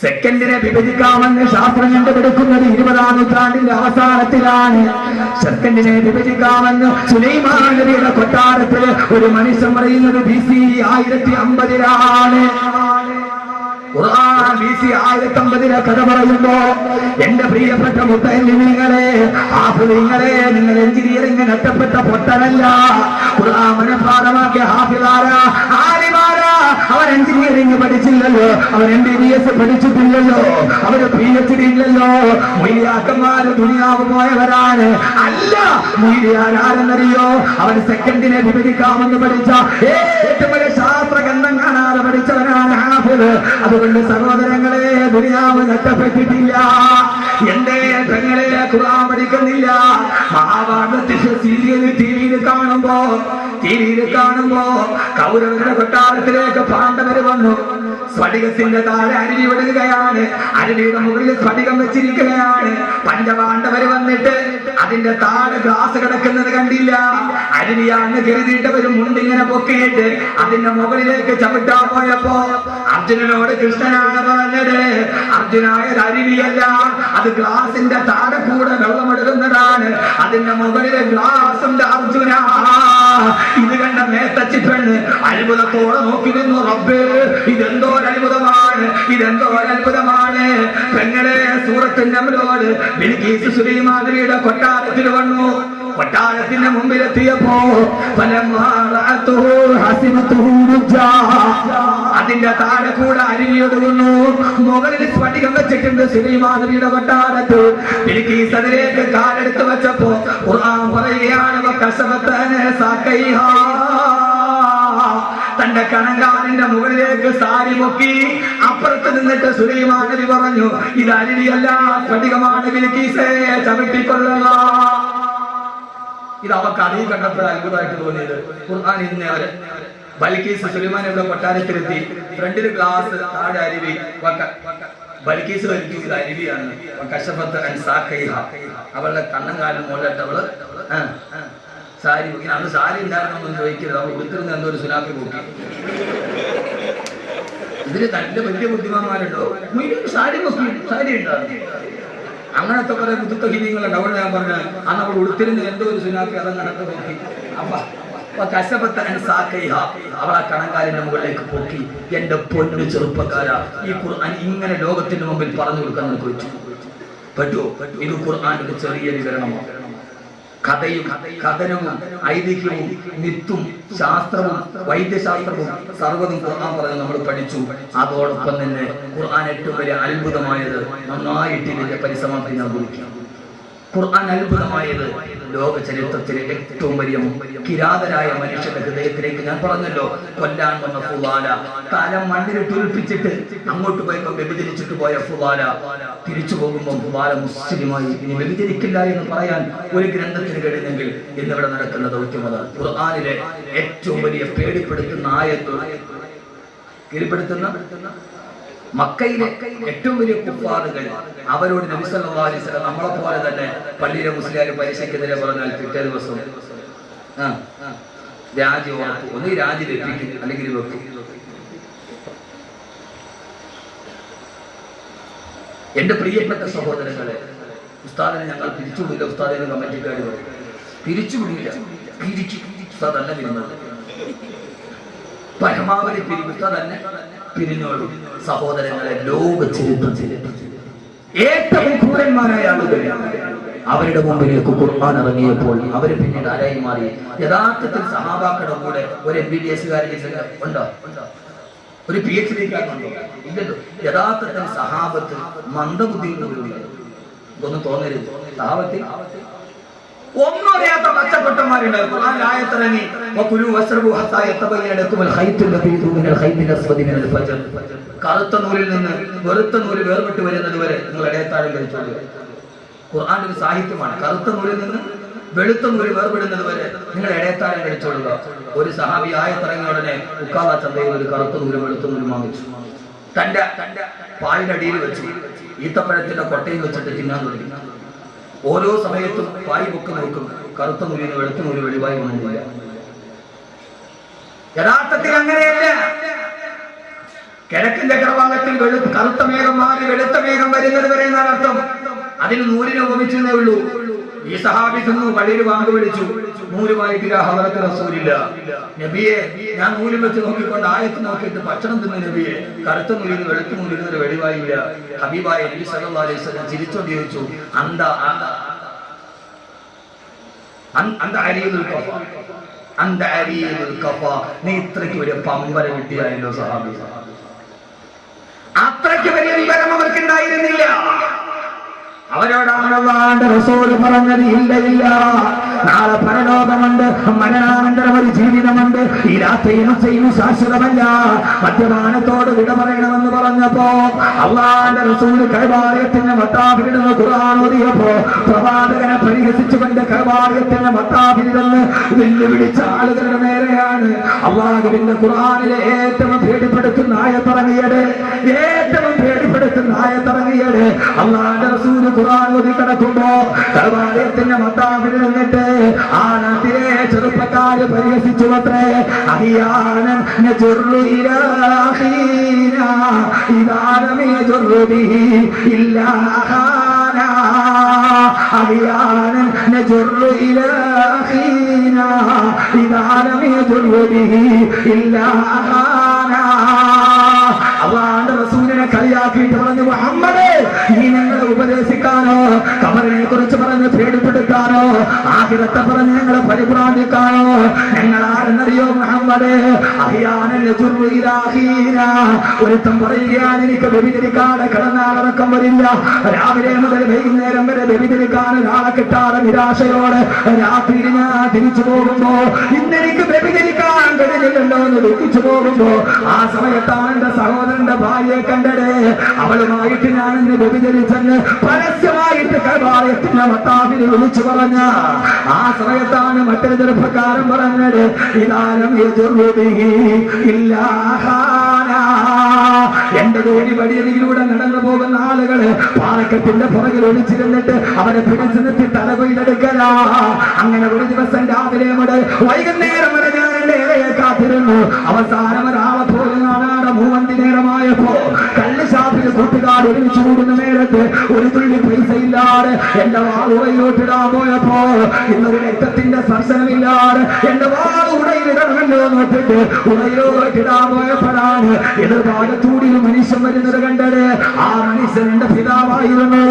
സെക്കൻഡിനെ വിഭജിക്കാമെന്ന് ശാസ്ത്രം കണ്ടുപിടിക്കുന്നത് 20-ാം നൂറ്റാണ്ടിന്റെ അവസാനത്തിലാണ്. സെക്കൻഡിനെ വിഭജിക്കാമെന്ന് സുലൈമാൻ നബിയുടെ കൊട്ടാരത്തിൽ ഒരു മനുഷ്യൻ പറയുന്നത് BC 1050-ലാണ്. ഖുർആൻ BC 1050 കഥ പറയുമ്പോ എന്റെ പ്രിയപ്പെട്ട മുത്തല്ലിമീങ്ങളെ, ഹാഫിളീങ്ങളെ, നിങ്ങൾ എഞ്ചിനീയറിംഗ് നഷ്ടപ്പെട്ട പൊട്ടനല്ല. ഖുർആൻ മനഃപാഠമാക്കിയ ഹാഫിളാരാ, ആലിമാരാ. അവൻ എഞ്ചിനീയറിംഗ് പഠിച്ചില്ലല്ലോ, അവൻ MBBS പഠിച്ചിട്ടില്ലല്ലോ, അവര് PhD ഇല്ലല്ലോ. മൊയ്യാക്കന്മാര് ദുനിയാവ് പോയവരാണ്. അല്ല, മൊയ്യാരാരെന്നറിയോ? അവൻ സെക്കൻഡിനെ വിഭജിക്കാമെന്ന് പഠിച്ച ഏറ്റവും വലിയ ശാസ്ത്ര ഗ്രന്ഥം കാണാതെ പഠിച്ചവനാണ് ഹാഫിള്. അതുകൊണ്ട് സഹോദരങ്ങളെ, ദുനിയാവ് നഷ്ടപ്പെട്ടിട്ടില്ല. എന്റെ പെങ്ങളെ ഖുർആൻ പഠിക്കുന്നില്ല. മഹാഭാരതത്തിന്റെ സീരിയൽ ടിവിയിൽ കാണുമ്പോ കൗരവരുടെ കൊട്ടാരത്തിലേക്ക് പാണ്ഡവര് വന്നു. സ്ഫടികത്തിന്റെ താഴെ അരുവി വിടുകയാണ്. അരുവിയുടെ മുകളിൽ സ്ഫടികം വെച്ചിരിക്കുകയാണ്. പഞ്ചപാണ്ഡവര് വന്നിട്ട് അതിന്റെ താഴെ ഗ്ലാസ് കിടക്കുന്നത് കണ്ടില്ല. അരുവിയാന്ന് കരുതിയിട്ടവര് മുണ്ടിങ്ങനെ പൊക്കിയിട്ട് അതിന്റെ മുകളിലേക്ക് ചവിട്ടാൻ പോയപ്പോ അർജുനനോട് കൃഷ്ണനാണ് പറഞ്ഞത്, അർജുനായത് അരുവിയല്ല, അത് ഗ്ലാസിന്റെ താഴെ കൂടെ വെള്ളമെടുക്കുന്നതാണ്. അതിന്റെ മുകളിലെ ഗ്ലാസ് ഉണ്ട് അർജുന. ഇത് കണ്ട മേത്തച്ചി പെണ്ണ് അത്ഭുതത്തോടെ നോക്കി നിന്നു. റബ്ബേ, ഇതെന്തോ അത്ഭുതമാണ്. പെങ്ങളെ, സൂറത്തിന്റെ അമലോട് ബിൽഖീസ് സുലൈമാൻ നബിയുടെ കൊട്ടാരത്തിൽ വന്നു. കൊട്ടാരത്തിന്റെ മുമ്പിലെത്തിയപ്പോ അതിന്റെ താഴെ കൂടെ അരുവിയൊടുന്നു. മുകളിൽ സ്ഫടികം വെച്ചിട്ടുണ്ട് സുലൈമാൻ നബിയുടെ കൊട്ടാരത്ത്. ബിൽഖീസ് അതിലേക്ക് കാലെടുത്ത് വെച്ചപ്പോ ഖുർആൻ പറയുകയാണ്, തന്റെ കണങ്കാലിന്റെ മുകളിലേക്ക് സാരി പൊക്കി അപ്പുറത്ത് നിന്നിട്ട് സുലൈമാൻ നബി പറഞ്ഞു, ഇത് അരുവിയല്ല, സ്ഫടികമാണ്, ബിൽഖീസേ ചവിട്ടിക്കൊള്ളുക. ഇത് അവർക്ക് അറിവ് കണ്ടപ്പോൾ അത്ഭുതമായിട്ട് തോന്നിയത്. ഖുർആൻ ഇന്ന് അവര് ബൽക്കീസ് സുലൈമാൻ നബിയുടെ കൊട്ടാരത്തിലെത്തി. ഫ്രണ്ടില് ഗ്ലാസ്, താഴെ അരുവി. ബൽക്കീസ് വലിക്കും ഇത് അരുവിയാണ്. അവളുടെ കണ്ണങ്കാലിന് മുകളിലിട്ട് അവള് സാരി പൊക്കി. അന്ന് സാരി ഉണ്ടായിരുന്നൊന്നും ചോദിക്കരുത്, അവൾ ഉടുത്തിരുന്ന് എന്തോ ഒരു സുനാപ്പി പൊക്കി. ഇതിന് നല്ല വലിയ ബുദ്ധിമാന്മാരുണ്ടോ? സാരി പൊക്കി, സാരി ഉണ്ടാകും. അങ്ങനത്തെ കുറെ ബുദ്ധിത്തഹിര്യങ്ങളുണ്ട്. അവിടെ ഞാൻ പറഞ്ഞ അന്ന് അവൾ ഉടുത്തിരുന്ന് എന്തോ ഒരു സുനാപ്പി അതങ്ങനത്തെ പൊക്കി. അവളെ കണങ്കാലിന്റെ മുകളിലേക്ക് പൊക്കി. എന്റെ പൊന്നു ചെറുപ്പക്കാരാ, ഈ ഖുർആൻ ഇങ്ങനെ ലോകത്തിന്റെ മുമ്പിൽ പറഞ്ഞു കൊടുക്കാൻ നമുക്ക് പറ്റുമോ? ഇത് ഖുർആന്റെ ചെറിയ വിവരണമാണ്. കഥയും കഥനവും ഐതിഹ്യവും മിത്തും ശാസ്ത്രവും വൈദ്യശാസ്ത്രവും സർവ്വതും ഖുർആൻ പറഞ്ഞ് നമ്മൾ പഠിച്ചു. അതോടൊപ്പം തന്നെ ഖുർആൻ ഏറ്റവും വലിയ അത്ഭുതമായത്, നന്നായിട്ട് ഇതിന്റെ പരിസമാപ്തി ഞാൻ കുറിക്കാം. ഖുർആൻ അത്ഭുതമായത് ലോക ചരിത്രത്തിലെ ഏറ്റവും വലിയ കിരാതരായ മനുഷ്യന്റെ ഹൃദയത്തിലേക്ക്, ഞാൻ പറഞ്ഞല്ലോ, കൊല്ലാൻ വന്ന ഫുലാല, കാലം മണ്ണിൽ തുരുപ്പിച്ചിട്ട് അങ്ങോട്ട് പോയപ്പോ വ്യഭിചരിച്ചിട്ട് പോയ ഫുലാല തിരിച്ചു പോകുമ്പോൾ ഫുലാല മുസ്ലിമായി ഇനി വ്യഭിചരിക്കില്ല എന്ന് പറയാൻ ഒരു ഗ്രന്ഥത്തിന് കഴിയുന്നെങ്കിൽ ഇന്നിവിടെ നടക്കുന്ന ദൗത്യമത. ഖുർആനിലെ ഏറ്റവും വലിയ പേടിപ്പെടുത്തുന്ന ആയത്ത്, കീഴ്പ്പെടുത്തുന്ന മക്കയിലെ ഏറ്റവും വലിയ കുഫാറുകൾ അവരോട് നബി സല്ലല്ലാഹു അലൈഹി വസല്ലം നമ്മളെ പോലെ തന്നെ പള്ളിയിലെ മുസ്ലിയാർ പരീക്ഷയ്ക്കെതിരെ പറഞ്ഞാൽ പിറ്റേ ദിവസം രാജി ഉറപ്പ്, ഒന്ന് രാജി ലഭിക്കും അല്ലെങ്കിൽ വെക്കും. എന്റെ പ്രിയപ്പെട്ട സഹോദരങ്ങളെ, ഉസ്താദിനെ ഞങ്ങൾ പിരിച്ചുവിടില്ല. ഉസ്താദിനെ കമ്മിറ്റിക്കാർ പറയും പിരിച്ചുവിടില്ല, പിരിക്കും. ഉസ്താദ് തന്നെ പിരിഞ്ഞോളൂ, പരമാവധി പിരിക്കും. ഉസ്താദ് തന്നെ പിരിഞ്ഞോളൂ. സഹോദരങ്ങളെ, ലോക ചരിത്രത്തിൽ ഏറ്റവും ക്രൂരന്മാരായ ആളുകൾ അവരുടെ മുമ്പിലേക്ക് ഖുർആൻ ഇറങ്ങിയപ്പോൾ അവർ പിന്നീട് ആരായി മാറി? യഥാർത്ഥത്തിൽ സഹാബാക്കളുടെ കൂടെ ഒരു MBBS ഉണ്ടോ? ഒരു PhD കാരനുണ്ടോ? ഇല്ലല്ലോ. യഥാർത്ഥത്തിൽ സഹാബത്തിൽ മന്ദബുദ്ധിയുള്ളവരുണ്ട്. ഇതൊന്നും തോന്നരുത്. സഹാബത്തിൽ ഒന്നും അറിയാത്ത പച്ചക്കൊട്ടന്മാരുണ്ട്. ഖുർആനിൽ ആയത്തിറങ്ങി കറുത്ത നൂലിൽ നിന്ന് വെളുത്ത നൂല് വേർപെട്ട് വരുന്നത് വരെ നിങ്ങൾ ഇടയത്താഴം കഴിച്ചോളൂ. ഖുർആൻ ഒരു സാഹിത്യമാണ്. കറുത്ത നൂലിൽ നിന്ന് വെളുത്ത നൂല് വേർപെടുന്നത് വരെ നിങ്ങൾ ഇടയത്താഴം കഴിച്ചോളുക. ഒരു സഹാബി ആയത്തിറങ്ങിയ ഉടനെ ഉക്കാള ചന്തയിൽ ഒരു കറുത്ത നൂല് വെളുത്ത നൂല് വാങ്ങിച്ചു. തന്റെ പായുടെ അടിയിൽ വെച്ചു ഈത്തപ്പഴത്തിന്റെ കൊട്ടയിൽ വെച്ചിട്ട് തിന്നാൻ തുടങ്ങി. ഓരോ സമയത്തും പായി പൊക്കി നോക്കും, കറുത്ത നൂലിന് വെളുത്ത നൂല് വെളിവായി ഒന്നുമില്ല. യഥാർത്ഥത്തിൽ അങ്ങനെയല്ല. കിഴക്കിന്റെ കർവാങ്കത്തിൽ കറുത്ത മേഘം മാറി വെളുത്ത മേഘം വരുന്നത് വരെ എന്നാണ് അർത്ഥം. അതിന് നൂലിനെ ഉപമിച്ചേ ഉള്ളൂ. ഈ സഹാബി തിന്നു, വഴിയിൽ വാങ്ങി വിളിച്ചു, നൂലുമായിട്ട് ഹദറത്ത് റസൂലില്ല. നബിയെ, ഞാൻ നൂല് വെച്ച് നോക്കിക്കൊണ്ട് ആയത്ത് നോക്കിയിട്ട് ഭക്ഷണം തിന്നു നബിയെ, കറുത്ത നൂലിന് വെളുത്ത നൂലിന് ഒരു വെളിവായില്ല. ഹബീബായ നബി സല്ലല്ലാഹു അലൈഹി വസല്ലം ചിരിച്ചോണ്ട് ചോദിച്ചു, നീ ഇത്രയ്ക്ക് വലിയ പമ്പര കിട്ടിയായല്ലോ സഹാബി. അത്രയ്ക്ക് വലിയ വിവരം അവർക്കുണ്ടായിരുന്നില്ല. അവരോടാണ് അല്ലാഹുവിന്റെ റസൂൽ പറഞ്ഞത്, ഇല്ല ഇല്ല, നാളെ പരലോകമുണ്ട്, മരണാനന്തരം ഒരു ജീവിതമുണ്ട്, ഈ രാത്രിയും ശാശ്വതമല്ല, മദ്യപാനത്തോട് വിട പറയണമെന്ന് പറഞ്ഞപ്പോ അല്ലാഹുവിന്റെ റസൂൽ കൈവാലയത്തിന്റെ മത്താബിലിടുന്ന ഖുർആൻ ഓതിയപ്പോ പ്രവാചകനെ പരിഹസിച്ചുകൊണ്ട് കൈവാലയത്തിന്റെ മത്താബിലിടുന്ന് വെല്ലുവിളിച്ച ആളുകളുടെ നേരെയാണ് അല്ലാഹുവിന്റെ ഖുർആനിലെ ഏറ്റവും പേടിപ്പെടുത്തുന്ന ആയത്തിറങ്ങിയത്. ഏറ്റവും പേടിപ്പെടുത്തുന്ന ആയത്തിറങ്ങിയത് അല്ലാഹുവിന്റെ റസൂൽ ഖുർആൻ ഓതി കിടക്കുമ്പോ കൈവാലയത്തിന്റെ മത്താബിൽ നിന്നിട്ട് ആ നാട്ടിലെ ചെറുപ്പക്കാര് പരിഹസിച്ചു അത്രേ. അഹിയാനൻ നജുറു ഇലാഹീനാ ഇദാ ലം യജുറു ബിഹി ഇല്ലാ ഖാനാ. അഹിയാനൻ നജുറു ഇലാഹീനാ ഇദാ ലം യജുറു ബിഹി ഇല്ലാ ഖാനാ. അല്ലാഹുവിന്റെ റസൂലിനെ കളിയാക്കിയിട്ട് പറഞ്ഞു, മുഹമ്മദേ, ഈ ഞങ്ങളെ ഉപദേശിക്കാനോ ഖബറിനെ കുറിച്ച് പറഞ്ഞ് പേടിപ്പെടുത്താനോ ആഖിറത്തെ പറഞ്ഞ് ഞങ്ങളെ പരിഭ്രാന്തിക്കാനോ ഞങ്ങൾ ആരെന്നറിയോ മുഹമ്മദേ? അഹിയാനൻ നജുറു ഇലാഹീനാ. ഒരുത്തം പറയുകയാണ്, എനിക്ക് വ്യഭിചരിക്കാതെ കിടന്നാലടക്കം വരില്ല, രാവിലെ മുതൽ വൈകുന്നേരം വരെ വ്യഭിചരിക്കാൻ ഒരാളെ കിട്ടാതെ നിരാശയോടെ രാത്രി ഞാൻ തിരിച്ചു പോകുമ്പോ ഇന്നെനിക്ക് വ്യഭിചരിക്കാൻ കഴിഞ്ഞില്ലല്ലോ എന്ന് ദുഃഖിച്ചു പോകുമ്പോ ആ സമയത്താണ് എന്റെ സഹോദരന്റെ ഭാര്യയെ കണ്ടത്. അവളുമായിട്ട് ഞാൻ ഇന്ന് വ്യഭിചരിച്ചെന്ന് പരസ്യമായിട്ട് കൈവാലയത്തിന്റെ മത്താബിൽ വിളിച്ചു പറഞ്ഞ ആ സമയത്താണ് മറ്റൊരു ചെറുപ്പക്കാരൻ പറഞ്ഞത്, ഇതാരം എന്റെ ജോലി വഴിയരികിലൂടെ നടന്നു പോകുന്ന ആളുകള് പാറക്കെട്ടിന്റെ പുറകിൽ ഒളിച്ചിരുന്നിട്ട് അവരെ പിടിച്ചു നിർത്തി തല കൊയ്തെടുക്കലാ. അങ്ങനെ ഒരു ദിവസം രാവിലെ മുതൽ വൈകുന്നേരം വരെ ഞാൻ എന്റെ ഇലയെ കാത്തിരുന്നു. അവസാനം ഒരാളെ പോലും കാണാതെ മൂവന്തി നേരമായപ്പോ കള്ളുഷാപ്പിൽ കൂട്ടുകാർ ഒരുമിച്ച് കൂടുന്ന നേരത്ത് ഒരു തുള്ളി പൈസ ഇല്ലാതെ എന്റെ വാളുടയിലോട്ടിടാൻ പോയപ്പോ ഇന്നൊരു രക്തത്തിന്റെ സ്പർശനമില്ലാതെ എന്റെ വാളുടയിലിടണമല്ലോ നോക്കിട്ട് ഉടയിലോട്ടിടാൻ പോയപ്പോഴാണ് എതിർഭാഗത്തൂടി മനുഷ്യൻ വരുന്നത് കണ്ടത്. ആ മനുഷ്യൻ എന്റെ പിതാവായിരുന്നു.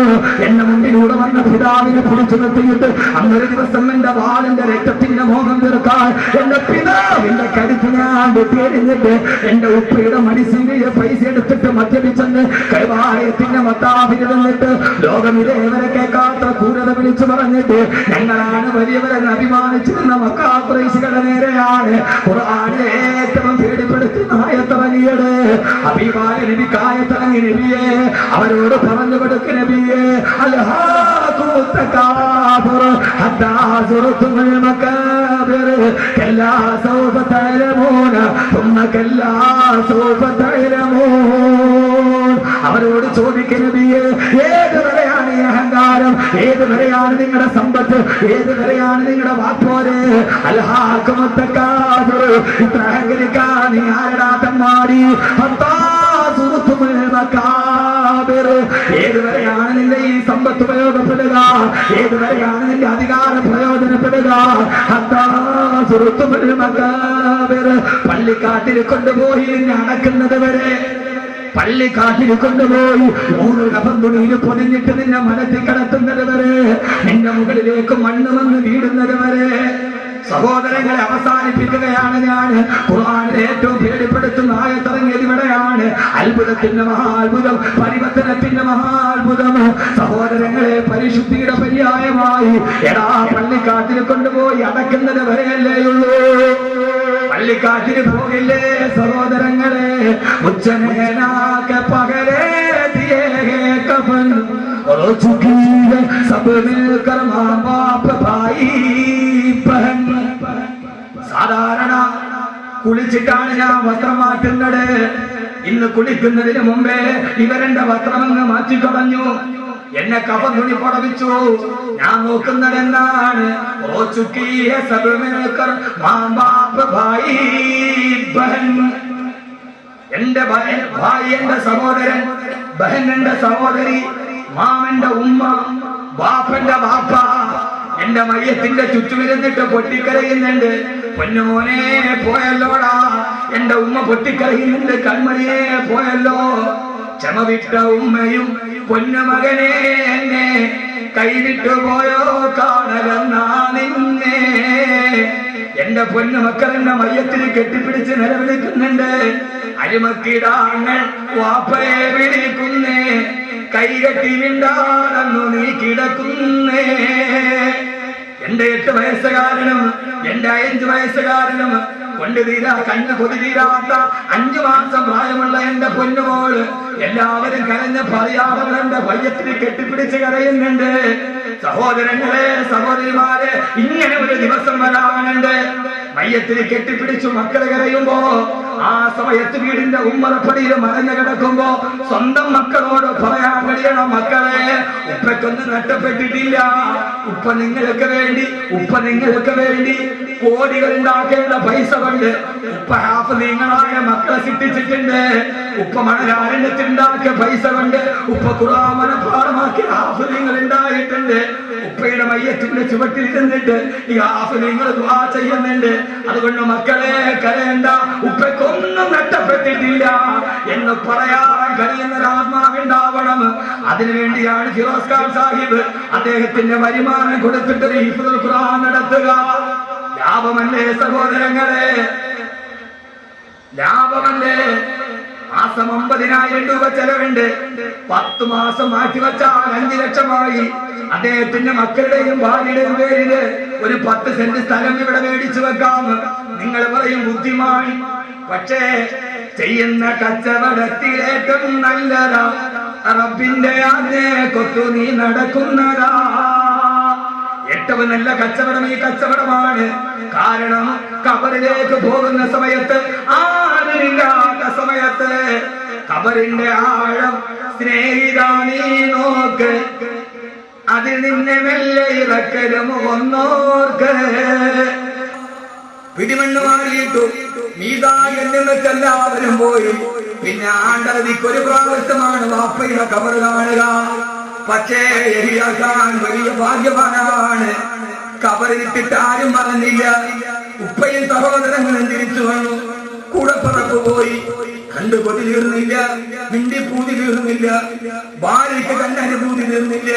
എന്റെ മുന്നിലൂടെ വന്ന പിതാവിനെ പിടിച്ചു നിർത്തിയിട്ട് അന്നൊരു ദിവസം എന്റെ വാളിന്റെ രക്തത്തിന്റെ മോഹം തീർക്കാൻ എന്റെ പിതാവിന്റെ കരുത്ത് ഞാൻ വെട്ടിയെറിഞ്ഞിട്ട് എന്റെ ഉപ്പയുടെ മനുഷ്യന്റെ പൈസ എടുത്തിട്ട് മദ്യപിച്ചെന്ന് കൈവാലയത്തിന്റെ മത്താബിൽ നിന്നിട്ട് ലോകം ഇതേവരെ കേൾക്കാത്ത ക്രൂരത വിളിച്ചു പറഞ്ഞിട്ട് ഞങ്ങളാണ് വലിയവരെന്ന് അഭിമാനിച്ചിരുന്ന മക്കാ ഖുറൈശികളുടെ നേരെയാണ് ഖുർആനിലെ ഏറ്റവും പേടിപ്പെടുത്തുന്ന ആയത്തിറങ്ങിയത്. ഹബീബായ നബിക്ക് ആയത്തിറങ്ങി നബിയെ അവരോട് പറഞ്ഞു കൊടുക്ക നബിയെ, അൽഹാകുമുത് തകാബുർ ഹത്താ സുർതുൽ മകാബിർ കല്ലാ സൗഫ തഅലമൂന തുമ്മ കല്ലാ സൗഫ തഅലമൂൻ. അവരോട് ചോദിക്ക നബിയെ, ഏത് വരെയാണ് അഹങ്കാരം? ഏതുവരെയാണ് നിങ്ങളുടെ സമ്പത്ത്? ഏതുവരെയാണ് നിങ്ങളുടെ വാപ്പോര്? ഇത്ര അഹങ്കരിക്കാൻ നീ ആരടാ തമ്മാടി? ഏതുവരെയാണ് നിന്റെ ഈ സമ്പത്ത് പ്രയോജനപ്പെടുക? ഏതുവരെയാണ് നിന്റെ അധികാരം പ്രയോജനപ്പെടുക? പള്ളിക്കാട്ടിൽ കൊണ്ടുപോയി നിന്നെ അടക്കുന്നത് വരെ, പള്ളിക്കാട്ടിൽ കൊണ്ടുപോയി 100 കഫൻ തുണിയിൽ പൊതിഞ്ഞിട്ട് നിന്നെ മനത്തിൽ കിടത്തുന്നത് വരെ, നിന്റെ മുകളിലേക്ക് മണ്ണ് വന്ന് വീടുന്നത് വരെ, സഹോദരങ്ങളെ അവസാനിപ്പിക്കുകയാണ് ഞാൻ. ഖുർആനിലെ ഏറ്റവും പേടിപ്പെടുത്തുന്ന ആയത്തിറങ്ങിയത് ഇവിടെയാണ്. അത്ഭുതത്തിന്റെ മഹാത്ഭുതം, പരിവർത്തനത്തിന്റെ മഹാത്ഭുതം. സഹോദരങ്ങളെ, പരിശുദ്ധിയുടെ പര്യായമായി എടാ പള്ളിക്കാട്ടിൽ കൊണ്ടുപോയി അടക്കുന്നത് വരെയല്ലേയുള്ളൂ. പള്ളിക്കാട്ടിൽ പോകില്ലേ സഹോദരങ്ങളെ? ഉച്ചനേനാക്ക പകലേ ദിയേ കഫൻ और चुकी है सब मिलकर माँ बाप भाई बहन. സാധാരണ കുളിച്ചിട്ടാണ് ഞാൻ വസ്ത്രം മാറ്റുന്നത്. ഇന്ന് കുളിക്കുന്നതിന് മുമ്പേ ഇവരെന്റെ വസ്ത്രമങ്ങ് മാറ്റിക്കളഞ്ഞു, എന്നെ കഫൻ തുണി പുടവിച്ചു. ഞാൻ നോക്കുന്നത് എന്താണ്? ഓ ചുക്കി ഹൈ സബ് മിൽക്കർ മാँ बाप भाई बहन. എന്റെ ഭായി എന്റെ സഹോദരൻ, ബഹൻ എന്റെ സഹോദരി, മാമന്റെ ഉമ്മ, ബാപ്പന്റെ ബാപ്പ എന്റെ മയ്യത്തിന്റെ ചുറ്റുമിരുന്നിട്ട് പൊട്ടിക്കരയുന്നുണ്ട്. പൊന്നുമോനെ പോയല്ലോടാ, എന്റെ ഉമ്മ പൊട്ടിക്കരയുന്നുണ്ട്. കൺമണിയെ പോയല്ലോ. ക്ഷമ വിട്ട ഉമ്മയും പൊന്നുമകനെ എന്നെ കൈവിട്ടു പോയോ കാണലെന്നാ നിന്നെ. എന്റെ പൊന്നുമക്കൾ എന്റെ മയ്യത്തിന് കെട്ടിപ്പിടിച്ച് നിലവിളിക്കുന്നുണ്ട്. അരിമക്കിടാങ്ങൾ വാപ്പയെ വിളിക്കുന്നേ, കൈകെട്ടി വിണ്ടാണെന്നു നീ കിടക്കുന്നേ. എന്റെ 8 വയസ്സുകാരനും എന്റെ 5 വയസ്സുകാരനും കൊണ്ട് തീരാ കണ്ണ് കൊതി തീരാത്ത 5 മാസം പ്രായമുള്ള എന്റെ പൊന്നുമോള് എല്ലാവരും കരഞ്ഞ് പറയാതെ എന്റെ ഭയത്തിന് കെട്ടിപ്പിടിച്ച് കരയുന്നുണ്ട്. സഹോദരങ്ങളെ, സഹോദരിമാരെ, ഇങ്ങനെ ഒരു ദിവസം വരാനുണ്ട്. മയ്യത്തിന് കെട്ടിപ്പിടിച്ചു മക്കളെ കരയുമ്പോ, ആ സമയത്ത് വീടിന്റെ ഉമ്മറപ്പടിയിൽ മറഞ്ഞു കിടക്കുമ്പോ സ്വന്തം മക്കളോട് പറയാൻ കഴിയണം, മക്കളെ ഉപ്പയ്ക്കൊന്നും നഷ്ടപ്പെട്ടിട്ടില്ല. ഉപ്പ നിങ്ങൾക്ക് വേണ്ടി കോടികൾ ഉണ്ടാക്കേണ്ട പൈസ കൊണ്ട് ഉപ്പ ഹാഫിളീങ്ങളായ മക്കളെ സൃഷ്ടിച്ചിട്ടുണ്ട്. ഉപ്പ മണലാരണ്യത്തിലുണ്ടാക്കിയ പൈസ കൊണ്ട് ഉപ്പ ഖുർആൻ മനഃപാഠമാക്കിയ ഹാഫിളീങ്ങൾ ഉണ്ടായിട്ടുണ്ട്. ഉപ്പയുടെ മയ്യത്തിന്റെ ചുവട്ടിൽ ഇരുന്നിട്ട് ഈ ഹാഫിളീങ്ങൾ ദുആ ചെയ്യുന്നുണ്ട്. അതുകൊണ്ട് മക്കളെ കരയണ്ട, ഉപ്പയ്ക്കൊന്നും നഷ്ടപ്പെട്ടിട്ടില്ല എന്ന് പറയാൻ കഴിയുന്ന ആത്മാവുണ്ടാവണം. അതിനുവേണ്ടിയാണ് ഫിറോസ് ഖാൻ സാഹിബ് അദ്ദേഹത്തിന്റെ വരുമാനം കൊടുത്തിട്ട് ഹിഫ്ളുൽ ഖുർആൻ നടത്തുക. ലാഭമല്ലേ സഹോദരങ്ങളെ, ലാഭമല്ലേ? മാസം 50,000 രൂപ ചെലവുണ്ട്. 10 മാസം മാറ്റിവെച്ചാൽ 5 ലക്ഷമായി. അദ്ദേഹത്തിന്റെ മക്കളുടെയും ഭാര്യയുടെയും പേരില് ഒരു 10 സെന്റ് സ്ഥലം ഇവിടെ മേടിച്ചു വെക്കാം. നിങ്ങൾ പറയും ബുദ്ധിമാൻ. പക്ഷേ ചെയ്യുന്ന കച്ചവടത്തിലേറ്റവും നല്ലതാ റബ്ബിന്റെ ആജ്ഞയെ കൊത്തു നീ നടക്കുന്നതാ. ഏറ്റവും നല്ല കച്ചവടം ഈ കച്ചവടമാണ്. കാരണം ഖബറിലേക്ക് പോകുന്ന സമയത്ത്, ആരുമില്ലാത്ത സമയത്ത്, ഖബറിന്റെ ആഴം സ്നേഹിതാ നീ നോക്ക്, അതിൽ നിന്നെ മെല്ലെ ഇറക്കലും ഒന്നോർക്ക്. പിടിമണ്ണ് മാറിയിട്ടു മീതായെന്നിട്ട് എല്ലാവരും പോയി. പിന്നെ ആണ്ടതിക്കൊരു പ്രാവശ്യമാണ് വാപ്പയുടെ ഖബർ കാണുക. പക്ഷേ യഹിയാൻ വലിയ ഭാഗ്യവാനാണ്. ഖബറിലിട്ടിട്ട് ആരും പറഞ്ഞില്ല. ഉപ്പയും സഹോദരങ്ങളും തിരിച്ചു വന്നു. കൂടപ്പറപ്പ് പോയി. കണ്ടു കൊതി തീർന്നില്ല, മിണ്ടിപ്പൂതി തീർന്നില്ല, ഭാര്യയ്ക്ക് കണ്ടനുഭൂതി തീർന്നില്ല.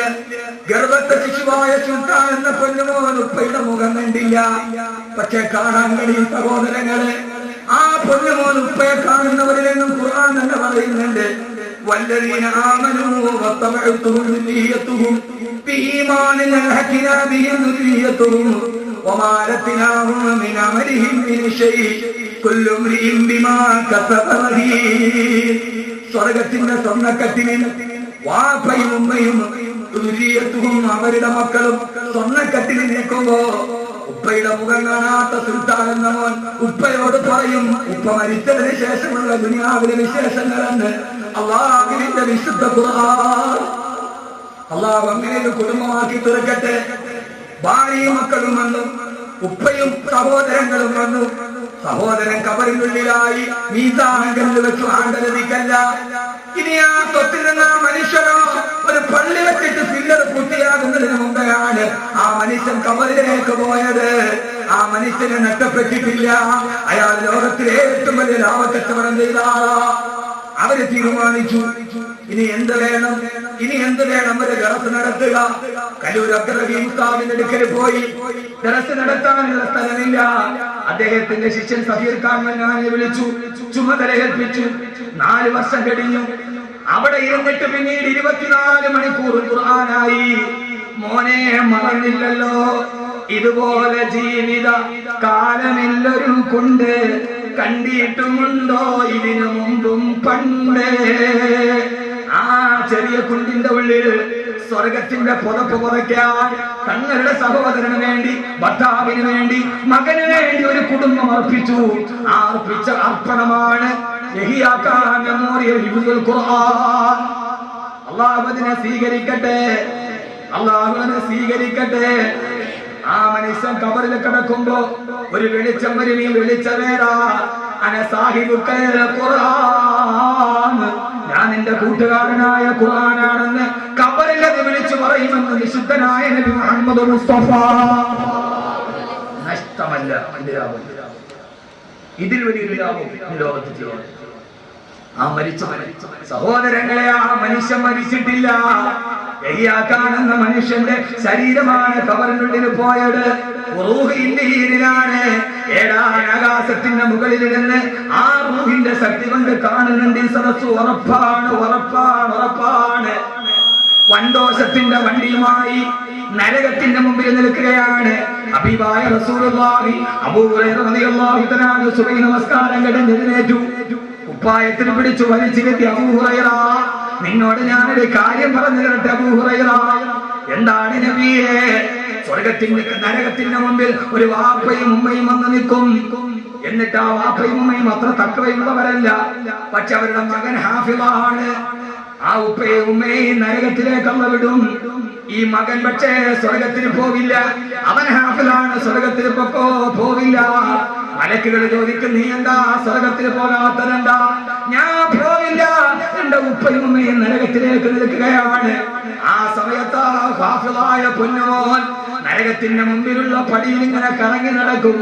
ഗർഭത്തെ ശിശുവായ സുൽത്താൻ എന്ന പൊന്നുമോൻ ഉപ്പയുടെ മുഖം കണ്ടില്ല. പക്ഷെ കാണാൻ കഴിയും സഹോദരങ്ങളെ, ആ പൊന്നുമോൻ ഉപ്പയെ കാണുന്നവരിലെന്നും ഖുർആൻ തന്നെ പറയുന്നുണ്ട്, والذين آمنوا واتبعتهم ذريتهم بإيمان ألحقنا بهم ذريتهم وما ألتناهم من عملهم من شيء كل امرئ بما كسب رهين. സ്വർഗത്തിന്റെ സ്വർണ്ണക്കട്ടിലിൽ വാപ്പയും ഉമ്മയും ദുരിയത്തും അവരുടെ മക്കളും സ്വർണ്ണക്കട്ടിലിൽ നിൽക്കുമ്പോ ഉപ്പയുടെ മുഖം കാണാത്ത സുൽത്താൻ എന്ന മോൻ ഉപ്പയോട് പറയും, ഉപ്പ മരിച്ചതിന് ശേഷമുള്ള ദുനിയാവിലെ വിശേഷങ്ങളെന്ന് അല്ലാഹുവിന്റെ വിശുദ്ധ ഖുർആൻ. അള്ളാഹു അങ്ങനെ ഒരു കുടുംബമാക്കി തീർക്കട്ടെ. ഭാര്യയും മക്കളും വന്നു, ഉപ്പയും സഹോദരങ്ങളും വന്നു. സഹോദരൻ കബറിനുള്ളിലായി മീസാങ്കലിൽ വെച്ചു ആണ്ടലതിക്കല്ല. ഇനി ആ തൊട്ടിരുന്ന മനുഷ്യനോ ഒരു പള്ളി വെച്ചിട്ട് പില്ലർ കുട്ടിയാകുന്നതിന് മുമ്പെയാണ് ആ മനുഷ്യൻ കബറിലേക്ക് പോയത്. ആ മനുഷ്യനെ നഷ്ടപ്പെട്ടിട്ടില്ല. അയാൾ ലോകത്തിലെ ഏറ്റവും വലിയ ലാഭക്കച്ചവടം ചെയ്ത അവര് തീരുമാനിച്ചു ഇനി എന്ത് വേണം, ഇനി എന്ത് വേണം, ഒരു ദറസ് നടത്തുക. കലൂർ അബ്ദുറഹീം ഉസ്താദിന്റെ അടുക്കൽ പോയി. ദറസ് നടത്താനുള്ള സ്ഥലമില്ല. അദ്ദേഹത്തിന്റെ ശിഷ്യൻ സഫീർ ഖാൻ മന്നാനെ വിളിച്ചു, ചുമതല ഏൽപ്പിച്ചു. 4 വർഷം കഴിഞ്ഞു. അവിടെ ഇരുന്നിട്ട് പിന്നീട് 24 മണിക്കൂർ ഖുർആനായി. മോനെ മറന്നില്ലല്ലോ, ഇതുപോലെ ജീവിത കാലമില്ലൊരു കൊണ്ട് കണ്ടിട്ടുമുണ്ടോ ഇതിനു മുമ്പും പണ്ട്. ആ ചെറിയ കുണ്ടിന്റെ ഉള്ളിൽ സ്വർഗത്തിന്റെ പുതപ്പ് പുറയ്ക്കാൻ തങ്ങളുടെ സഹോദരന് വേണ്ടി, ഭർത്താവിന് വേണ്ടി, മകന് വേണ്ടി ഒരു കുടുംബം അർപ്പിച്ചു. ആ അർപ്പിച്ച അർപ്പണമാണ് മെമ്മോറിയൽ ഹിഫ്ദുൽ ഖുർആൻ. അല്ലാഹു അതിനെ സ്വീകരിക്കട്ടെ, അല്ലാഹു അതിനെ സ്വീകരിക്കട്ടെ. ആ മനുഷ്യൻ കബറിൽ കിടക്കുമ്പോ ഒരു വെളിച്ചം വരും. ഈ വെളിച്ചമേടാ അന സാഹിബുക്കൽ ഖുർആൻ, ഞാൻ എന്റെ കൂട്ടുകാരനായ ഖുർആനാണെന്ന് കബറിൽ അത് വിളിച്ചു പറയുമെന്ന് വിശുദ്ധനായ നബി മുഹമ്മദ് മുസ്തഫ. നഷ്ടമല്ല ഇതിൽ വലിയൊരു ലാഭം ലോകത്ത് ചെയ്യാൻ. ആ മരിച്ച സഹോദരങ്ങളെ, ആ മനുഷ്യൻ മരിച്ചിട്ടില്ല. എന്ന മനുഷ്യന്റെ ശരീരമാണ് കബറിനുള്ളിൽ പോയത്. ആകാശത്തിന്റെ മുകളിലിരുന്ന് ആ റൂഹിന്റെ ശക്തി കൊണ്ട് കാണുന്നുണ്ട്. ഈ സദസ്സ് ഉറപ്പാണ്, ഉറപ്പാണ്, ഉറപ്പാണ്. വൻദോഷത്തിന്റെ വണ്ടിയുമായി നരകത്തിന്റെ മുമ്പിൽ നിൽക്കുകയാണ്. ഹബീബായ റസൂലുള്ളാഹി അബൂ ഹുറൈറ റളിയല്ലാഹു തആല സുബഹി നമസ്കാരം കഴിഞ്ഞ് എഴുന്നേറ്റു. കുപ്പായത്തിന് പിടിച്ചു വലിച്ചിരുത്തി, അബൂ ഹുറൈറ നിന്നോട് ഞാനൊരു കാര്യം പറഞ്ഞു തരട്ടെ അബൂ ഹുറൈറ. എന്താണ് നബിയേ? സ്വർഗത്തിന്റെ നരകത്തിന്റെ മുമ്പിൽ ഒരു വാപ്പയും ഉമ്മയും വന്ന് നിൽക്കും. എന്നിട്ട് ആ വാപ്പയും ഉമ്മയും അത്ര തക്കവയുള്ളവരല്ല, പക്ഷെ അവരുടെ മകൻ ഹാഫിളാണ്. ആ ഉപ്പയും ഉമ്മയും നരകത്തിലേക്ക് അള്ള വിടും. ഈ മകൻ പക്ഷേ സ്വർഗത്തിന് പോവില്ല. അവൻ ഹാഫിളാണ്, സ്വർഗത്തിന് പോവില്ല. മലക്കുകൾ ചോദിക്കും, നീ എന്താ സ്വർഗത്തിൽ പോകാത്തതെന്താ? ഞാൻ പോവില്ല, എന്റെ ഉപ്പയും ഉമ്മയും നരകത്തിലേക്ക് നിൽക്കുകയാണ്. ആ സമയത്ത് ഹാഫിളായ പൊന്നുമോൻ നരകത്തിന്റെ മുമ്പിലുള്ള പടിയിൽ ഇങ്ങനെ കറങ്ങി നടക്കും.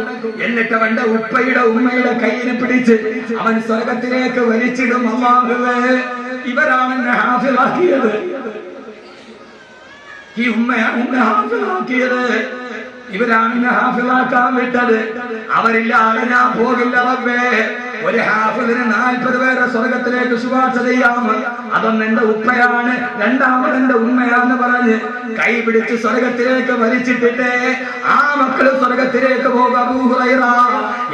എന്നിട്ട് അവന്റെ ഉപ്പയുടെ ഉമ്മയുടെ കയ്യിൽ പിടിച്ച് അവൻ സ്വർഗത്തിലേക്ക് വലിച്ചിടും. അല്ലാഹുവേ, ഇവരാണ് എന്നെ ഹാഫിളാക്കിയത്, ഈ ഉമ്മയാണ് എന്നെ ഹാഫിളാക്കിയത്, ഇവരാണ് എന്നെ ഹാഫിളാക്കാൻ വിട്ടത്. അവരില്ലാതെ ഞാൻ പോകില്ല റബ്ബേ. ഒരു ഹാഫിളിന് 40 പേരെ സ്വർഗത്തിലേക്ക് ശുപാർശ ചെയ്യാം. അതൊന്നും എന്റെ ഉപ്പയാണ്, രണ്ടാമത് എന്റെ ഉമ്മയാന്ന് പറഞ്ഞ് കൈ പിടിച്ച് സ്വർഗത്തിലേക്ക് വലിച്ചിട്ടിട്ട് ആ മക്കള് സ്വർഗത്തിലേക്ക് പോകും. അബൂ ഹുറൈറ,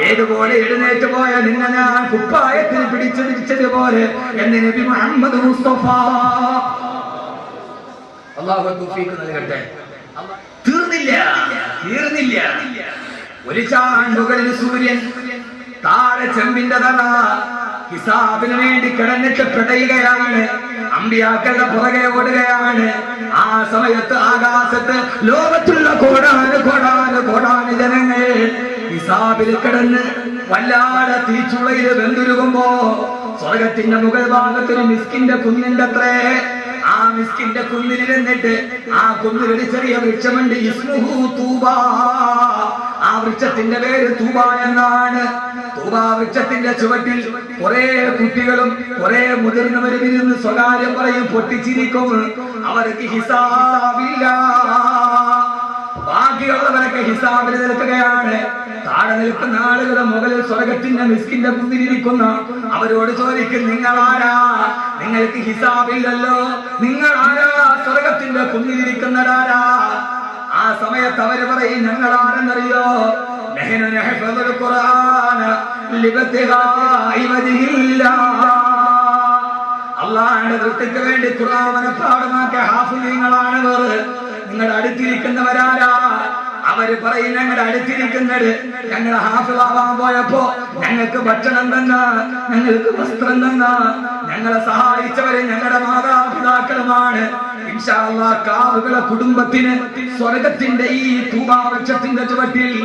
ഏതുപോലെ എഴുന്നേറ്റ് പോയ നിന്നെ ഞാൻ കുപ്പായത്തിന് പിടിച്ചു തിരിച്ചതുപോലെ എന്ന് നബി മുഹമ്മദ് മുസ്തഫ. അല്ലാഹു തൗഫീഖ് നൽകട്ടെ. തീർന്നില്ല. ഒരു ചാണ്ടുകളിൽ സൂര്യൻ, താഴെ ചെമ്പിന്റെ തല. ഹിസാബിന് വേണ്ടി കിടന്നിട്ട് പിടയുകയാണ്. അമ്പിയാക്കളുടെ പുറകെ ഓടുകയാണ്. ആ സമയത്ത് ആകാശത്ത് ലോകത്തുള്ള കോടാന് ജനങ്ങൾ ഹിസാബിൽ കിടന്ന് വല്ലാതെ തീച്ചുളയിൽ വെന്തുരുകുമ്പോ സ്വർഗത്തിന്റെ മുകൾ ഭാഗത്തൊരു മിസ്കിന്റെ കുന്നിന്റെ അത്രേ. ആ മിസ്കിന്റെ കുന്നിലിരുന്നിട്ട് ആ കുന്നിലൊരു ചെറിയ വൃക്ഷമുണ്ട്, ഇസ്മുഹു തൂബ. ആ വൃക്ഷത്തിന്റെ പേര് തൂബ എന്നാണ്. തൂബ വൃക്ഷത്തിന്റെ ചുവട്ടിൽ കുറെ കുട്ടികളും കുറെ മുതിർന്നവരും ഇരുന്ന് സ്വകാര്യം പറയും, പൊട്ടിച്ചിരിക്കും. അവർക്ക് ഹിസാബില്ല. ബാക്കിയുള്ളവരൊക്കെ ഹിസാബിൽ നിൽക്കുകയാണ്. താഴെ നിൽക്കുന്ന ആളുകളുടെ മുകളിൽ സ്വർഗത്തിന്റെ മിസ്കിന്റെ മുന്നിലിരിക്കുന്ന അവരോട് ചോദിക്കും, നിങ്ങളാരാ? നിങ്ങൾക്ക് ഹിസാബില്ലല്ലോ, നിങ്ങളാരാ? സ്വർഗത്തിന്റെ കുന്നിലിരിക്കുന്നവരാരാ? ആ സമയത്ത് അവര് പറയും, ഞങ്ങളാരെന്നറിയോ? അള്ളാഹുവിന്റെ തൃപ്തിക്ക് വേണ്ടി ഖുർആൻ മനഃപാഠമാക്കിയ ഹാഫിളീങ്ങളാണ് അവർ. നിങ്ങളുടെ അടുത്തിരിക്കുന്നവരാരാ? അവര് പറയും, ഞങ്ങളുടെ അടുത്തിരിക്കുന്നത് ഞങ്ങൾ ഹാഫിളാവാൻ പോയപ്പോ ഞങ്ങൾക്ക് ഭക്ഷണം തന്ന, ഞങ്ങൾക്ക് വസ്ത്രം തന്ന, ഞങ്ങളെ സഹായിച്ചവര് ഞങ്ങളുടെ മാതാപിതാക്കളുമാണ്. ഇൻഷാ അല്ലാഹ് കാവുകളെ കുടുംബത്തിന് സ്വർഗത്തിന്റെ ഈ തൂബാവൃക്ഷത്തിന്റെ ചുവട്ടിൽ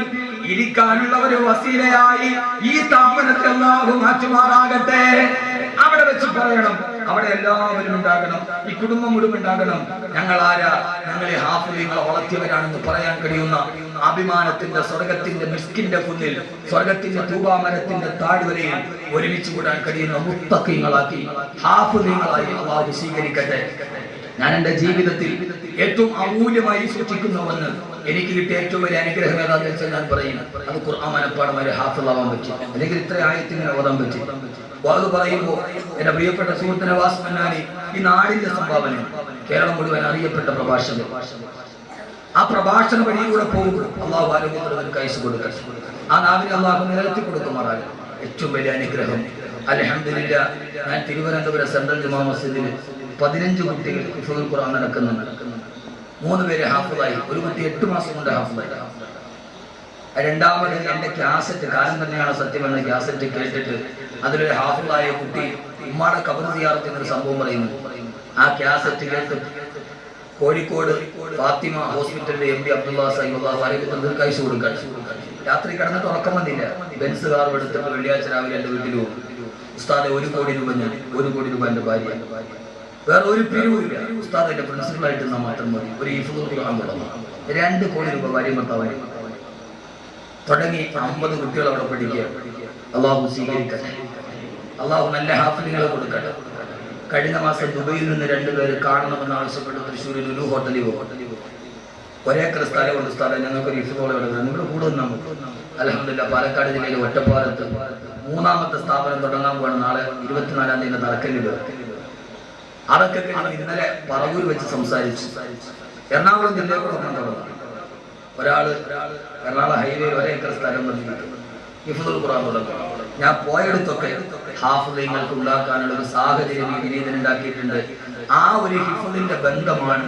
ഇരിക്കാനുള്ള ഒരു വസീലയായി ഈ സ്ഥാപനത്തെ അല്ലാഹു മാറ്റുമാറാകട്ടെ. അവിടെ വെച്ച് പറയണം, അവിടെ എല്ലാവരും ഉണ്ടാകണം, ഈ കുടുംബം മുഴുവൻ ഉണ്ടാകണം. ഞങ്ങൾ ആരാ? ഞങ്ങളെ ഹാഫിളീങ്ങളെ വളർത്തിയവരാണെന്ന് പറയാൻ കഴിയുന്ന അഭിമാനത്തിന്റെ സ്വർഗത്തിന്റെ മിസ്കിന്റെ കുന്നിൽ, സ്വർഗത്തിന്റെ തൂബാമരത്തിന്റെ താഴ്വരയിൽ ഒരുമിച്ച് കൂടാൻ കഴിയുന്ന മുത്തഖീങ്ങളാക്കി ഹാഫിളീങ്ങളായി അല്ലാഹു സ്വീകരിക്കട്ടെ. ഞാൻ എന്റെ ജീവിതത്തിൽ ഏറ്റവും അമൂല്യമായി സൂക്ഷിക്കുന്നവെന്ന് എനിക്ക് കിട്ടിയ ഏറ്റവും വലിയ അനുഗ്രഹം ഏതാണെന്ന് വെച്ചാൽ ഞാൻ പറയും, അത് ഖുർആൻ മനപ്പാടമായി ഹാഫിളാവാൻ പറ്റി, അല്ലെങ്കിൽ ഇത്ര ആയത്തിങ്ങനെ ഓതാൻ പറ്റി. അത് പറയുമ്പോൾ എന്റെ പ്രിയപ്പെട്ട സുഹൃത്ത് നവാസ് മന്നാനി ഈ നാടിന്റെ സംഭാവന, കേരളം മുഴുവൻ അറിയപ്പെട്ട പ്രഭാഷകൻ, ആ പ്രഭാഷണ വഴിയിലൂടെ പോകുമ്പോൾ അള്ളാഹു ആരോഗ്യത്തിന് കൈസ് കൊടുക്കട്ടെ. ആ നാവിനെ അള്ളാഹു നിലനിർത്തി കൊടുക്കുമാറാകട്ടെ. ഏറ്റവും വലിയ അനുഗ്രഹം അൽഹംദുലില്ലാ. ഞാൻ തിരുവനന്തപുരം സെൻട്രൽ ജുമാ മസ്ജിദിൽ 15 കുട്ടികൾ ഹിഫ്ളുൽ ഖുർആൻ നടക്കുന്നുണ്ട്. 3 പേര് ഹാഫിളായി, ഒരു കുട്ടി 8 മാസം കൊണ്ട് ഹാഫിളായി. രണ്ടാമത് എന്റെ കാസറ്റ്, കാലം തന്നെയാണ് സത്യമെന്ന കാസറ്റ് കേട്ടിട്ട് അതിലൊരു ഹാഫിളായ കുട്ടി ഉമ്മാടെ ഖബർ സിയാറത്ത് എന്നൊരു സംഭവം പറയുന്നു. ആ കാസറ്റ് കേട്ട് കോഴിക്കോട് ഫാത്തിമ ഹോസ്പിറ്റലിലെ MD അബ്ദുള്ള സാഹിബ് ആരോഗ്യത്തിന് കഴിച്ചു കൊടുക്കാൻ രാത്രി കിടന്നിട്ട് ഉറക്കം വന്നില്ല. ബെൻസ് കാർ എടുത്തിട്ട് വെള്ളിയാഴ്ച രാവിലെ എന്റെ വീട്ടിൽ പോകും. ഉസ്താദെ 1 കോടി രൂപ ഞാൻ, 1 കോടി രൂപ എന്റെ ഭാര്യ, വേറെ ഒരു പിരിവില്ല. ഉസ്താദ് എന്റെ പ്രിൻസിപ്പളായിട്ട് നിന്നാൽ മാത്രം മതി. ഒരു ഹിഫ്ളുൽ ഖുർആൻ തുടങ്ങി 2 കോടി രൂപ ഭാര്യ ഭർത്താവായി തുടങ്ങി 50 കുട്ടികൾ അവിടെ പഠിക്കുക. അള്ളാഹു സ്വീകരിക്കട്ടെ. അള്ളാഹു നല്ല ഹാഫിളുകളെ കൊടുക്കട്ടെ. കഴിഞ്ഞ മാസം ദുബൈയിൽ നിന്ന് 2 പേര് കാണണമെന്ന് ആവശ്യപ്പെട്ട് തൃശ്ശൂരിൽ ഒരു ഹോട്ടലിൽ പോകും. ഒരേക്കർ സ്ഥലം കൊണ്ട് സ്ഥലം ഞങ്ങൾക്ക് ഒരു ഹിഫ്ള് നിങ്ങൾ കൂടുതൽ നമുക്ക് അൽഹംദുലില്ലാ. പാലക്കാട് ജില്ലയിലെ ഒറ്റപ്പാലത്ത് 3ാമത്തെ സ്ഥാപനം തുടങ്ങാൻ പോകണം. നാളെ 24-ാം തീയതി തറക്കല്ലിടുക. അതൊക്കെ ഇന്നലെ പറവൂർ വെച്ച് സംസാരിച്ചു. എറണാകുളം ജില്ലയിൽ കൂടെ തുടങ്ങും. ഒരാള് എറണാകുളം ഹൈവേയിൽ 1 ഏക്കർ സ്ഥലം വന്നിട്ട് ഹിഫ്ളുൽ ഖുർആൻ തുടങ്ങും. ഞാൻ പോയെടുത്തൊക്കെ ഹാഫിളീങ്ങൾക്ക് ഉണ്ടാക്കാനുള്ള ഒരു സാഹചര്യം ഈ വിനീതൻ ഉണ്ടാക്കിയിട്ടുണ്ട്. ആ ഒരു ഹിഫ്ളിന്റെ ബന്ധമാണ്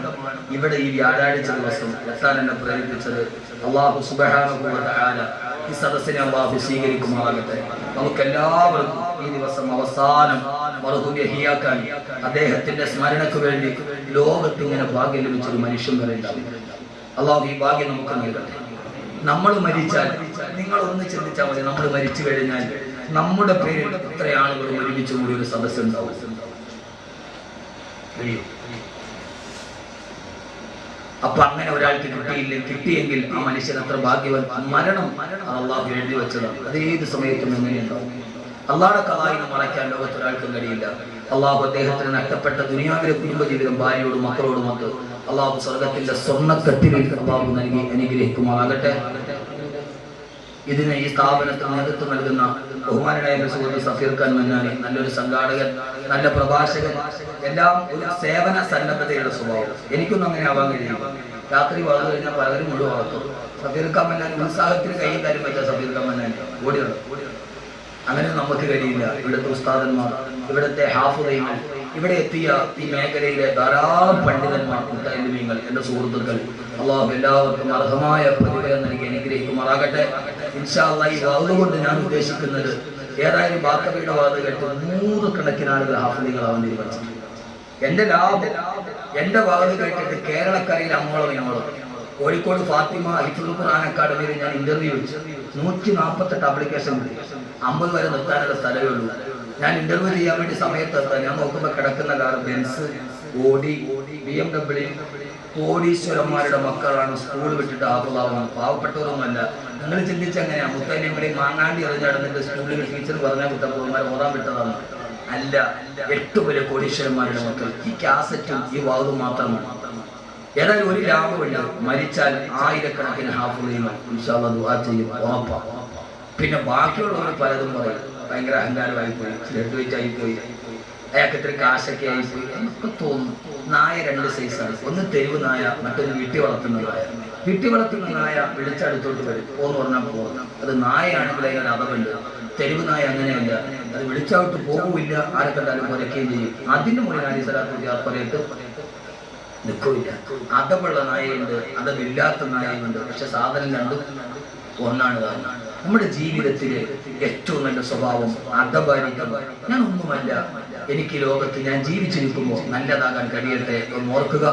ഇവിടെ ഈ വ്യാഴാഴ്ച ദിവസം എത്താൻ എന്നെ പ്രേരിപ്പിച്ചത്. അല്ലാഹു സുബ്ഹാനഹു വ തആല ഈ സദസ്സിനെ അല്ലാഹു സ്വീകരിക്കുമാറാകട്ടെ. നമുക്കെല്ലാവർക്കും ഈ ദിവസം അവസാനം മർഹൂമിയാക്കാൻ അദ്ദേഹത്തിന്റെ സ്മരണയ്ക്ക് വേണ്ടി ലോകത്ത് ഇങ്ങനെ ഭാഗ്യം ലഭിച്ചൊരു മനുഷ്യൻ വരെ ഉണ്ടാവും. അല്ലാഹു ഈ ഭാഗ്യം നമുക്ക് നൽകട്ടെ. നമ്മൾ മരിച്ചാൽ നിങ്ങൾ ഒന്ന് ചിന്തിച്ചാൽ മതി, നമ്മൾ മരിച്ചു കഴിഞ്ഞാൽ നമ്മുടെ പേരിൽ ഇത്ര ആളുകൾ ഒരുമിച്ച് കൂടി ഒരു സദസ്സ് ഉണ്ടാവും. അപ്പൊ അങ്ങനെ ഒരാൾക്ക് കിട്ടിയെങ്കിൽ ആ മനുഷ്യൻ അത്ര ഭാഗ്യവൻ. മരണം അള്ളാഹു എഴുതി വെച്ചതാണ്. അത് ഏത് സമയത്തും എങ്ങനെയുണ്ടാവും. അള്ളാഹുടെ കഥായിന്ന് മറയ്ക്കാൻ ലോകത്ത് ഒരാൾക്കും കഴിയില്ല. അള്ളാഹു അദ്ദേഹത്തിന് നഷ്ടപ്പെട്ട ദുനിയാവിലെ കുടുംബജീവിതം ഭാര്യയോടും മക്കളോടുമൊത്ത് അള്ളാഹു സ്വർഗത്തിന്റെ സ്വർണ്ണക്കട്ടിലിൽ അള്ളാഹു നൽകി അനുഗ്രഹിക്കുമാറാകട്ടെ. ഇതിന് ഈ സ്ഥാപനത്തിന് നേതൃത്വം നൽകുന്ന ബഹുമാനായ സുഹൃത്ത് സഫീർ ഖാൻ മന്നാനി, നല്ലൊരു സംഘാടകൻ, നല്ല പ്രഭാഷകൻ, എല്ലാം ഒരു സേവന സന്നദ്ധതയുടെ സ്വഭാവം. എനിക്കൊന്നും അങ്ങനെ ആവാൻ കഴിയില്ല. രാത്രി വളർന്നു കഴിഞ്ഞാൽ പലരും മുഴുവൻ വളർത്തും. സഫീർ ഖാൻ മന്നാനി ഉത്സാഹത്തിന് കയ്യും കാര്യം പറ്റാ. സഫീർ ഖാൻ മന്നാനി ഓടിയുള്ളൂ. അങ്ങനെ നമുക്ക് കഴിയില്ല. ഇവിടുത്തെ ഉസ്താദന്മാർ, ഇവിടുത്തെ ഹാഫിളീങ്ങൾ, ഇവിടെ എത്തിയ ഈ മേഖലയിലെ ധാരാളം പണ്ഡിതന്മാർ, മുത്തഅല്ലിമീങ്ങൾ, എന്റെ സുഹൃത്തുക്കൾ, അള്ളാഹു എല്ലാവർക്കും അർഹമായ പ്രതിഫലം നൽകി അനുഗ്രഹിക്കുമാറാകട്ടെ. ഇൻഷാ അല്ലാഹ് ഈ വാദ് കൊണ്ട് ഞാൻ ഉദ്ദേശിക്കുന്നത് ഏതായാലും ബാക്കവിയുടെ വാദ് കേട്ട് 100 കണക്കിന് ആളുകൾ ഹാഫിളീങ്ങളാവാൻ തീരുമാനിച്ചു. എന്റെ ലാഭം എന്റെ വാദ് കേട്ടിട്ട് കേരളക്കരയിൽ അങ്ങോളം ഇങ്ങോളം കോഴിക്കോട് ഫാത്തിമ ഹിഫ്ളുൽ ഖുർആൻ അക്കാദമിയിൽ ഞാൻ ഇന്റർവ്യൂ വെച്ചു. 148 ആപ്ലിക്കേഷൻ കിട്ടി. 50 വരെ നിർത്താനുള്ള സ്ഥലമേ ഉള്ളൂ. ഞാൻ ഇന്റർവ്യൂ ചെയ്യാൻ വേണ്ടി സമയത്തെത്താൻ ഞാൻ നോക്കുമ്പോൾ കിടക്കുന്ന കാർ ബെൻസ്, ഓഡി, BMW, കോടീശ്വരന്മാരുടെ മക്കളാണ് സ്കൂൾ വിട്ടിട്ട് ഹാഫിളാവുന്നത്. പാവപ്പെട്ടവരൊന്നുമല്ല. നിങ്ങൾ ചിന്തിച്ചെങ്ങനെയാ മുത്തല്ലിങ്ങളെയും മാങ്ങാണ്ടി എറിഞ്ഞ് നടന്നിട്ട് സ്കൂളിൽ ടീച്ചർ പറഞ്ഞാൽ മുത്തപ്പന്മാരെ ഓടാൻ വിട്ടതാണ്? അല്ല, 8 പേര് കോടീശ്വരന്മാരുടെ മക്കൾ. ഈ കാസറ്റും ഈ വാദും മാത്രമാണ്. ഏതായാലും ഒരു ലാഭമുണ്ട്. മരിച്ചാൽ ആയിരക്കണക്കിന് ഹാഫിളീങ്ങൾ ഇൻഷാ അല്ലാഹ് ദുആ ചെയ്യും, ഉറപ്പാണ്. പിന്നെ ബാക്കിയുള്ളവർ പലതും പറയും, ഭയങ്കര അഹങ്കാരമായി പോയി, ബ്ലഡ് വെയിറ്റ് ആയിപ്പോയി, അയാൾക്ക് ഇത്ര കാശൊക്കെ ആയിപ്പോയി എന്നൊക്കെ തോന്നും. നായ 2 സൈസാണ്. ഒന്ന് തെരുവ് നായ, മറ്റൊന്ന് വീട്ടിൽ വളർത്തുന്ന നായ. വീട്ടിൽ വളർത്തുന്ന നായ വിളിച്ചടുത്തോട്ട് വരും, പോന്ന് പറഞ്ഞാൽ പോകും. അത് നായയാണെങ്കിൽ അതിന് അതവുണ്ട്. തെരുവ് നായ അങ്ങനെയല്ല. അത് വിളിച്ചവിട്ട് പോകില്ല, ആരെ കണ്ടാലും കൊലക്കുകയും ചെയ്യും. അതിന്റെ മുകളിൽ അലിസലാത്ത് നിൽക്കില്ല. അതവുള്ള നായയുണ്ട്, അതവില്ലാത്ത നായയുണ്ട്. പക്ഷെ സാധനം രണ്ടും ഒന്നാണ്. നമ്മുടെ ജീവിതത്തിലെ ഏറ്റവും നല്ല സ്വഭാവം അധപരിക്കണം. ഞാൻ ഒന്നുമല്ല, എനിക്ക് ലോകത്ത് ഞാൻ ജീവിച്ചിരിക്കുമ്പോൾ നല്ലതാകാൻ കഴിയട്ടെ എന്ന് ഓർക്കുക.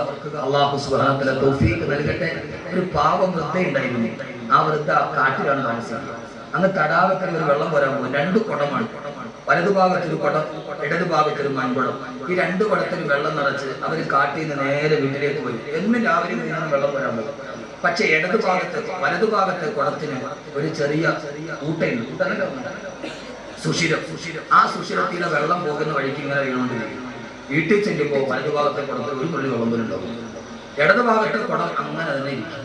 അള്ളാഹു സുബ്ഹാനഹു വ തആല തൗഫീഖ് നൽകട്ടെ. ഒരു പാവം വൃദ്ധയുണ്ടായിരുന്നു. ആ വൃദ്ധ കാട്ടിലാണ് താമസിക്കുന്നത്. അന്ന് തടാകത്തിൽ ഒരു വെള്ളം വരാൻ പോകും. 2 കുടമാണ്. വലതുഭാഗത്തൊരു കുടം, ഇടതുഭാഗത്തൊരു മൺകുടം. ഈ 2 കുടത്തിൽ വെള്ളം നിറച്ച് അവർ കാട്ടിൽ നിന്ന് നേരെ വീട്ടിലേക്ക് പോയി. എന്നും രാവിലെ വീണ്ടും വെള്ളം വരാൻ പോകും. പക്ഷെ വലതുഭാഗത്തെ കുടത്തിന് ഒരു ചെറിയ ഊട്ടയുണ്ട്, സുഷിരം. ആ സുഷിരത്തിലെ വെള്ളം പോകുന്ന വഴിക്ക് ഇങ്ങനെ വീണുകൊണ്ടിരിക്കും. വീട്ടിൽ ചെല്ലുമ്പോൾ വലതുഭാഗത്തെ കുടത്തിൽ ഒരു തുള്ളി വെള്ളം പോലും ഉണ്ടാവും. ഇടതുഭാഗത്തെ കുടം അങ്ങനെ തന്നെ ഇരിക്കും.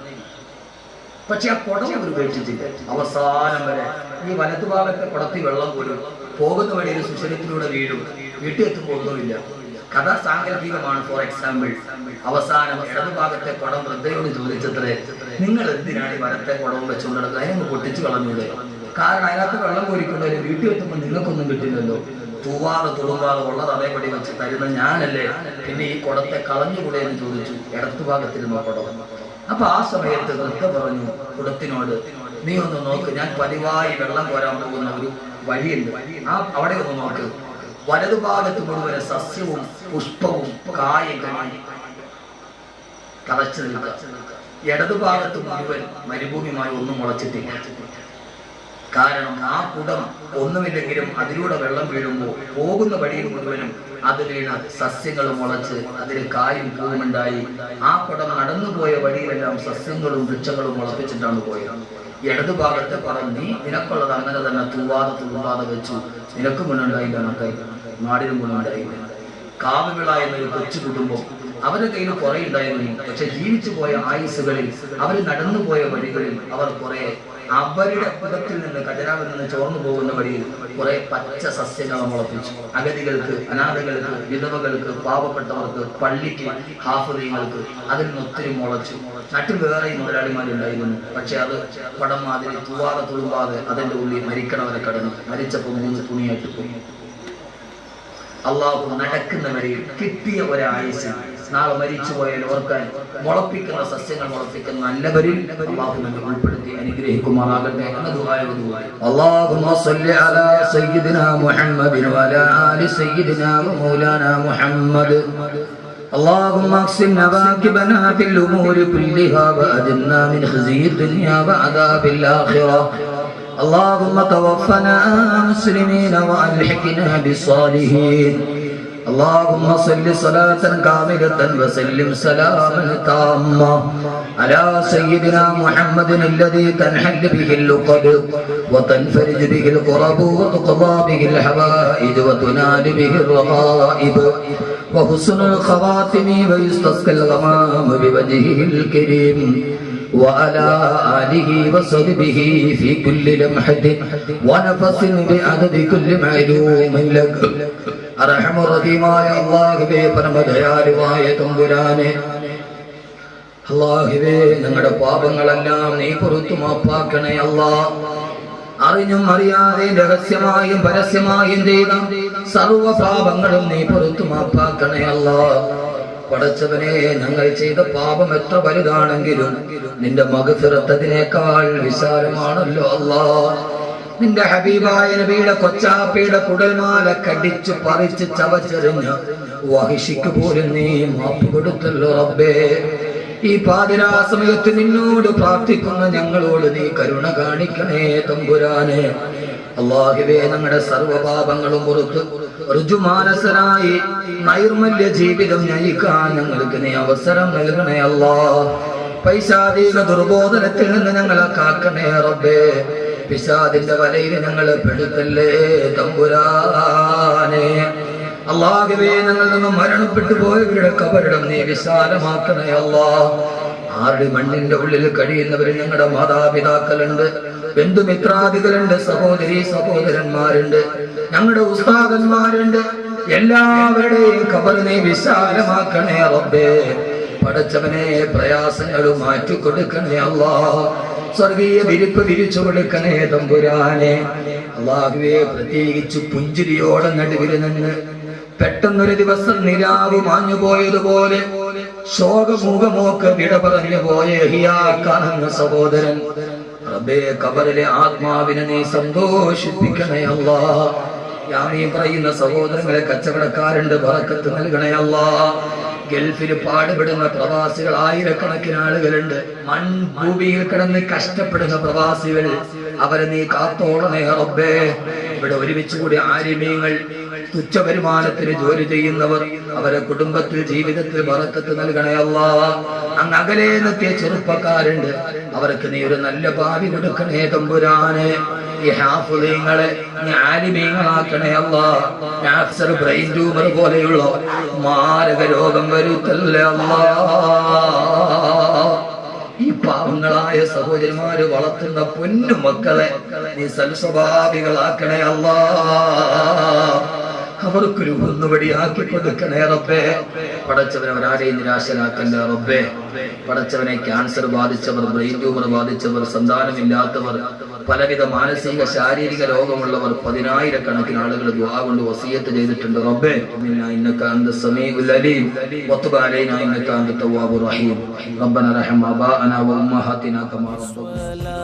പക്ഷെ ആ കുടം അവർ ഉപേക്ഷിച്ചിട്ട് അവസാനം വരെ ഈ വലതുഭാഗത്തെ കുടത്തിൽ വെള്ളം പോലും പോകുന്ന വഴിയിൽ സുഷിരത്തിലൂടെ വീഴും. വീട്ടിൽ എത്തുമ്പോൾ ഒന്നുമില്ല. കഥ സാങ്കല്പികമാണ്. ഫോർ എക്സാമ്പിൾ, അവസാനം ഇടതുഭാഗത്തെ കുടം വൃദ്ധയോട് ചോദിച്ചത്രേ, നിങ്ങൾ എന്തിനാണ് ഈ വലത്തെ കുടവും വെച്ചുകൊണ്ട് നടക്കുന്നത്? അതിനൊന്ന് പൊട്ടിച്ചു കളഞ്ഞൂടെ? കാരണം അതിനകത്ത് വെള്ളം കോരിക്കൊണ്ടവര് വീട്ടിൽ എത്തുമ്പോൾ നിങ്ങൾക്കൊന്നും കിട്ടില്ലല്ലോ. തുളുമ്പാതെ ഉള്ളത് അതേപടി വെച്ച് തരുന്ന ഞാനല്ലേ, പിന്നെ ഈ കുടത്തെ കളഞ്ഞുകൂടെ എന്ന് ചോദിച്ചു. ഇടത്തുഭാഗത്തിരുന്ന കുടം. അപ്പൊ ആ സമയത്ത് വൃദ്ധ പറഞ്ഞു കുടത്തിനോട്, നീ ഒന്ന് നോക്ക്, ഞാൻ പതിവായി വെള്ളം കോരാൻ പോകുന്ന ഒരു വഴിയുണ്ട്, അവിടെ ഒന്ന് നോക്ക്. വലതുഭാഗത്ത് മുഴുവൻ സസ്യവും പുഷ്പവും കായകളുമായി തളച്ചു നിൽക്കുക. ഇടതുഭാഗത്ത് മുഴുവൻ മരുഭൂമിയുമായി ഒന്നും മുളച്ചിട്ടില്ല. കാരണം ആ കുടം ഒന്നുമില്ലെങ്കിലും അതിലൂടെ വെള്ളം വീഴുമ്പോൾ പോകുന്ന വഴിയിൽ മുഴുവനും അത് വീണ് സസ്യങ്ങൾ മുളച്ച് അതിൽ കായും പൂവുമുണ്ടായി. ആ കുടം നടന്നുപോയ വഴിയിലെല്ലാം സസ്യങ്ങളും വൃക്ഷങ്ങളും മുളപ്പിച്ചിട്ടാണ് പോയത്. ഇടതുഭാഗത്തെ കുടം നീ നിനക്കുള്ളത് അങ്ങനെ തന്നെ തുളുമ്പാതെ വെച്ചു. നിനക്കും ഗുണമുണ്ടായില്ല, നമുക്കായി നാടിനും ഗുണമുണ്ടായില്ല. കാവുവിള എന്നൊരു കൊച്ചു കുടുംബം, അവരുടെ കയ്യിൽ കുറെ ഉണ്ടായിരുന്നു. പക്ഷെ ജീവിച്ചു പോയ ആയുസ്സുകളിൽ അവർ നടന്നുപോയ വഴികളിൽ അവർ കുറെ അവരുടെ കുലത്തിൽ നിന്ന് ഖജനാവിൽ നിന്ന് ചോർന്നു പോകുന്ന വഴിയിൽ കുറെ പച്ച സസ്യങ്ങൾ മുളപ്പിച്ചു. അഗതികൾക്ക്, അനാഥകൾക്ക്, വിധവകൾക്ക്, പാവപ്പെട്ടവർക്ക്, പള്ളിക്ക്, ഹാഫിദീങ്ങൾക്ക് അതിൽ നിന്ന് ഒത്തിരി മുളച്ചു. നാട്ടിൽ വേറെ മുതലാളിമാരുണ്ടായിരുന്നു. പക്ഷെ അത് പടം മാതിരി തുളുമ്പാതെ അതിന്റെ ഉള്ളിൽ മരിക്കണവരെ കടന്നു. മരിച്ചപ്പോൾ 3 തുണിയായിട്ട് പോയി. അള്ളാഹു നടക്കുന്നവരെ കിട്ടിയ ഒരായുസ് നാളെ മരിച്ചു പോയാൽ ഓർക്കാൻ മുളപ്പിക്കുന്ന സസ്യങ്ങൾ മുളപ്പിക്കുന്ന നല്ലവരിൽ അള്ളാഹു നമ്മെ ഉൾപ്പെടുത്തി അനുഗ്രഹിക്കുമാറാകട്ടെ എന്ന ദുആയോടുകൂടി അല്ലാഹുമ്മ സ്വല്ലി അലാ സയ്യിദിനാ മുഹമ്മദിൻ വഅലാ ആലി സയ്യിദിനാ മൗലാനാ മുഹമ്മദ്. اللهم اقسم نواكبنا في الأمور كلها وأجرنا من خزي الدنيا وعذاب الآخرة. اللهم توفنا مسلمين وألحقنا بالصالحين. اللهم صل صلاة كاملة وسلم سلاما تاما على سيدنا محمد الذي تنحل به اللقب وتنفرج به الكرب وتقضى به الحوائج وتنال به الرغائب وحسن الخواتم ويستسقى الغمام بوجهه الكريم وعلى آله وصحبه في كل لمحة ونفس بعدد كل معلوم لك. അർഹമുറഹീമായ അല്ലാഹുവേ, പരമദയാലുവായ തമ്പുരാനെ, അല്ലാഹുവേ, ഞങ്ങളുടെ പാപങ്ങളെല്ലാം നീ പുറത്തു മാപ്പാക്കണേ അല്ലാഹ്. അറിഞ്ഞും അറിയാതെയും രഹസ്യമായും പരസ്യമായും ചെയ്ത സർവ്വ പാപങ്ങളും നീ പുറത്തു മാപ്പാക്കണേ അല്ലാഹ്. പടച്ചവനെ, ഞങ്ങൾ ചെയ്ത പാപം എത്ര വലുതാണെങ്കിലും നിന്റെ മഗ്ഫിറത്ത് അതിനേക്കാൾ വിശാലമാണല്ലോ അല്ലാഹ്. നിന്റെ ഹബീബായ നബിയുടെ കൊച്ചാപ്പയുടെ കുടൽമാല കടിച്ചു പറിച്ച് ചവച്ചെറിഞ്ഞ് വഹിഷിക്ക് പോലും നീ മാപ്പ് കൊടുത്തല്ലോ റബ്ബേ. ഈ പാതിരാ സമയത്ത് നിന്നോട് പ്രാർത്ഥിക്കുന്ന ഞങ്ങളോട് നീ കരുണ കാണിക്കണേ തമ്പുരാനെ. അല്ലാഹുവേ, ഞങ്ങളുടെ സർവ്വപാപങ്ങളും പുറത്ത് ഋജുമാനസനായി നൈർമല്യ ജീവിതം നയിക്കാൻ ഞങ്ങൾക്ക് നീ അവസരം നൽകണേ അല്ലാഹ്. പൈശാചിക ദുർബോധനത്തിൽ നിന്ന് ഞങ്ങളെ കാക്കണേ റബ്ബേ. പിശാചിന്റെ വലയിൽ ഞങ്ങളെ പെടുത്തല്ലേ തമ്പുരാനെ. അല്ലാഹുവേ, ഞങ്ങളിൽ നിന്ന് മരണപ്പെട്ടു പോയവരുടെ കബറിടം നീ വിശാലമാക്കണേ അല്ലാഹ്. ആരുടെ മണ്ണിന്റെ ഉള്ളിൽ കഴിയുന്നവര് ഞങ്ങളുടെ മാതാപിതാക്കളുണ്ട്, ബന്ധുമിത്രാദികളുണ്ട്, സഹോദരി സഹോദരന്മാരുണ്ട്, ഞങ്ങളുടെ ഉസ്താദന്മാരുണ്ട്. എല്ലാവരുടെയും ഖബർ നീ വിശാലമാക്കണേ റബ്ബേ. പടച്ചവനെ, പ്രയാസങ്ങളും മാറ്റിക്കൊടുക്കണേ അല്ലാഹ്. സ്വർഗീയ വിരിപ്പ് വിരിച്ചു കൊടുക്കണേ തമ്പുരാനെ. അല്ലാഹുവേ, പ്രത്യേകിച്ച് പുഞ്ചിരിയോടെ നടുവിൽ നിന്ന് പെട്ടെന്നൊരു ദിവസം നിലാവ് മാഞ്ഞു പോയതുപോലെ ശോകമുഖമൊക്കെ വിട പറഞ്ഞു പോയ ഹിയാ കാണുന്ന സഹോദരൻ റബ്ബേ ഖബറിലെ ആത്മാവിനെ നീ സന്തോഷിപ്പിക്കണേ അല്ലാ. നീ പറയുന്ന സഹോദരങ്ങളെ കച്ചവടക്കാരുണ്ട്, ബറക്കത്ത് നൽകണേ അല്ലാ. ഗൾഫിൽ പാടുപെടുന്ന പ്രവാസികൾ ആയിരക്കണക്കിന് ആളുകളുണ്ട്. മൺഭൂമിയിൽ കിടന്ന് കഷ്ടപ്പെടുന്ന പ്രവാസികൾ, അവരെ നീ കാത്തോളണേ റബ്ബേ. ഇവിടെ ഒരുമിച്ച് കൂടി ആലിമീങ്ങൾ, തുച്ഛ വരുമാനത്തിന് ജോലി ചെയ്യുന്നവർ, അവരെ കുടുംബത്തിൽ ജീവിതത്തിൽ ബറക്കത്ത് നൽകണേ അല്ലാ. അങ്ങ് അകലെ നിന്നെത്തിയ ചെറുപ്പക്കാരുണ്ട്, അവർക്ക് നീ ഒരു നല്ല ഭാവി കൊടുക്കണേ തമ്പുരാനെ. ഈ ഹാഫിളീങ്ങളെ നീ ആലിമീങ്ങളാക്കണേ അല്ലാ. ക്യാൻസർ, ബ്രെയിൻ ട്യൂമർ പോലെയുള്ള മാരക രോഗം വരുത്തല്ലേ അല്ലാ. ഈ പാവങ്ങളായ സഹോദരിമാര് വളർത്തുന്ന പൊന്നു മക്കളെ നീ സൽസ്വഭാവികളാക്കണേ അല്ലാ. അവർക്കൊരു ഒന്നുപടിയാക്കി കൊടുക്കണേ റബ്ബേ. പടച്ചവനെ അവരാരെയും നിരാശരാക്കണ്ട റബ്ബേ. പടച്ചവനെ ക്യാൻസർ ബാധിച്ചവർ, ബ്രെയിൻ ട്യൂമർ ബാധിച്ചവർ, സന്താനമില്ലാത്തവർ, പലവിധ മാനസിക ശാരീരിക രോഗമുള്ളവർ, 10,000-കണക്കിന് ആളുകൾ ദുആ കൊണ്ട് വസിയത്ത് ചെയ്തിട്ടുണ്ട് റബ്ബേ. ഇന്നക അന്ത സമീഉൽ അലീം വതുബ് അലൈനാ ഇന്നക അന്ത തവ്വാബുർ റഹീം. റബ്ബന റഹം ആബാഅനാ വ ഉമ്മഹാത്തിനാ കമാ റബ്ബൂനാ